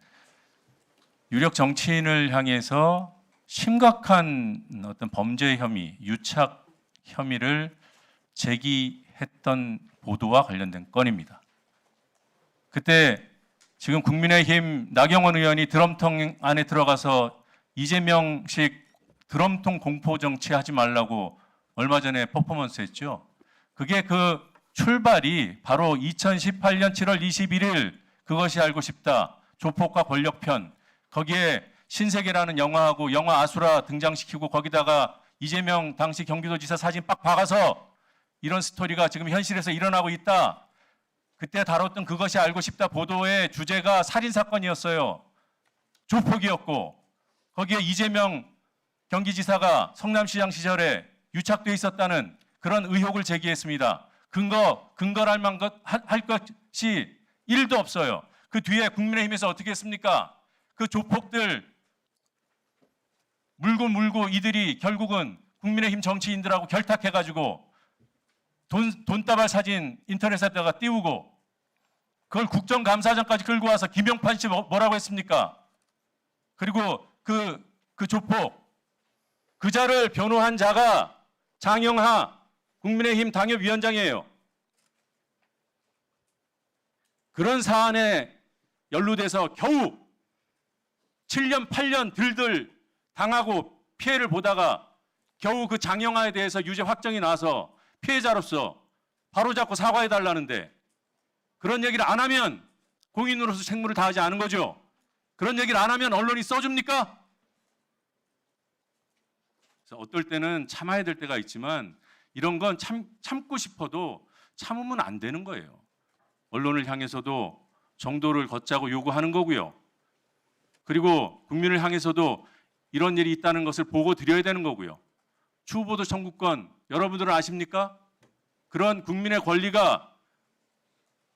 유력 정치인을 향해서 심각한 어떤 범죄 혐의, 유착 혐의를 제기했던 보도와 관련된 건입니다. 그때 지금 국민의힘 나경원 의원이 드럼통 안에 들어가서 이재명식 드럼통 공포 정치 하지 말라고 얼마 전에 퍼포먼스 했죠. 그게 그 출발이 바로 2018년 7월 21일 그것이 알고 싶다. 조폭과 권력편. 거기에 신세계라는 영화하고 영화 아수라 등장시키고 거기다가 이재명 당시 경기도지사 사진 빡 박아서 이런 스토리가 지금 현실에서 일어나고 있다. 그때 다뤘던 그것이 알고 싶다 보도의 주제가 살인사건이었어요. 조폭이었고 거기에 이재명 경기지사가 성남시장 시절에 유착돼 있었다는 그런 의혹을 제기했습니다. 근거할 만한 할 것이 1도 없어요. 그 뒤에 국민의힘에서 어떻게 했습니까? 그 조폭들 물고 이들이 결국은 국민의힘 정치인들하고 결탁해가지고 돈다발 사진 인터넷에다가 띄우고 그걸 국정감사장까지 끌고 와서 김용판 씨 뭐라고 했습니까? 그리고 그 조폭 그자를 변호한 자가 장영하 국민의힘 당협위원장이에요. 그런 사안에 연루돼서 겨우 7년 8년 들들 당하고 피해를 보다가 겨우 그 장영하에 대해서 유죄 확정이 나서 피해자로서 바로잡고 사과해달라는데 그런 얘기를 안 하면 공인으로서 책무를 다하지 않은 거죠. 그런 얘기를 안 하면 언론이 써줍니까? 그래서 어떨 때는 참아야 될 때가 있지만 이런 건 참고 싶어도 참으면 안 되는 거예요. 언론을 향해서도 정도를 걷자고 요구하는 거고요. 그리고 국민을 향해서도 이런 일이 있다는 것을 보고 드려야 되는 거고요. 추후보도 청구권 여러분들은 아십니까? 그런 국민의 권리가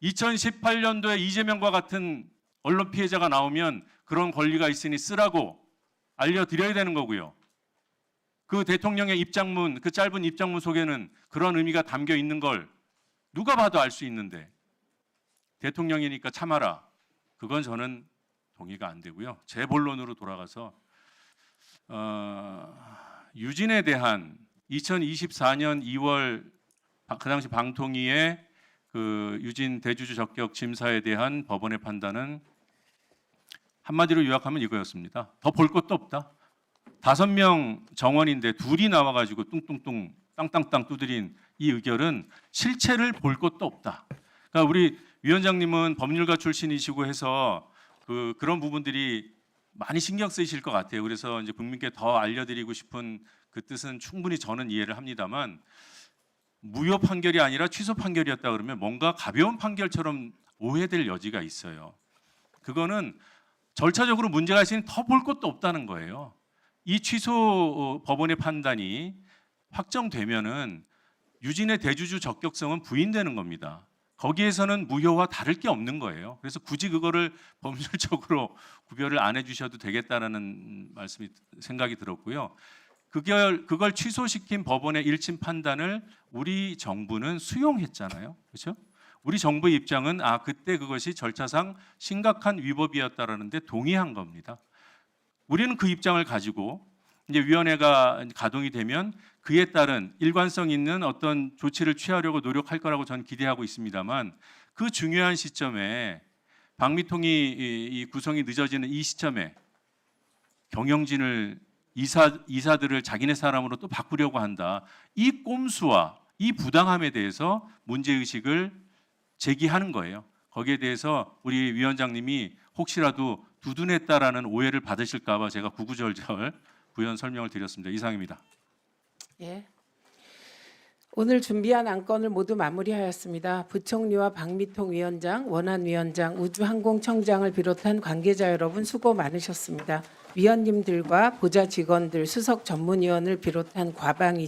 2018년도에 이재명과 같은 언론 피해자가 나오면 그런 권리가 있으니 쓰라고 알려드려야 되는 거고요. 그 대통령의 입장문, 그 짧은 입장문 속에는 그런 의미가 담겨 있는 걸 누가 봐도 알 수 있는데 대통령이니까 참아라. 그건 저는 동의가 안 되고요. 제 본론으로 돌아가서 유진에 대한 2024년 2월 그 당시 방통위의 그 유진 대주주 적격 심사에 대한 법원의 판단은 한마디로 요약하면 이거였습니다. 더 볼 것도 없다. 5명 정원인데 둘이 나와가지고 뚱뚱뚱 땅땅땅 두드린 이 의결은 실체를 볼 것도 없다. 그러니까 우리 위원장님은 법률가 출신이시고 해서 그런 부분들이 많이 신경 쓰이실 것 같아요. 그래서 이제 국민께 더 알려드리고 싶은 그 뜻은 충분히 저는 이해를 합니다만 무효 판결이 아니라 취소 판결이었다 그러면 뭔가 가벼운 판결처럼 오해될 여지가 있어요. 그거는 절차적으로 문제가 있으니 더 볼 것도 없다는 거예요. 이 취소 법원의 판단이 확정되면은 유진의 대주주 적격성은 부인되는 겁니다. 거기에서는 무효와 다를 게 없는 거예요. 그래서 굳이 그거를 법률적으로 구별을 안 해주셔도 되겠다라는 말씀이 생각이 들었고요. 그걸 취소시킨 법원의 1심 판단을 우리 정부는 수용했잖아요. 그렇죠? 우리 정부의 입장은 그때 그것이 절차상 심각한 위법이었다라는 데 동의한 겁니다. 우리는 그 입장을 가지고 이제 위원회가 가동이 되면 그에 따른 일관성 있는 어떤 조치를 취하려고 노력할 거라고 저는 기대하고 있습니다만 그 중요한 시점에 방미통이 이 구성이 늦어지는 이 시점에 경영진을 이사들을 자기네 사람으로 또 바꾸려고 한다. 이 꼼수와 이 부당함에 대해서 문제의식을 제기하는 거예요. 거기에 대해서 우리 위원장님이 혹시라도 두둔했다라는 오해를 받으실까 봐 제가 구구절절 부연 설명을 드렸습니다. 이상입니다. 예. 오늘 준비한 안건을 모두 마무리하였습니다. 부총리와 박미통 위원장, 원안위원장, 우주항공청장을 비롯한 관계자 여러분 수고 많으셨습니다. 위원님들과 보좌 직원들, 수석 전문위원을 비롯한 과방위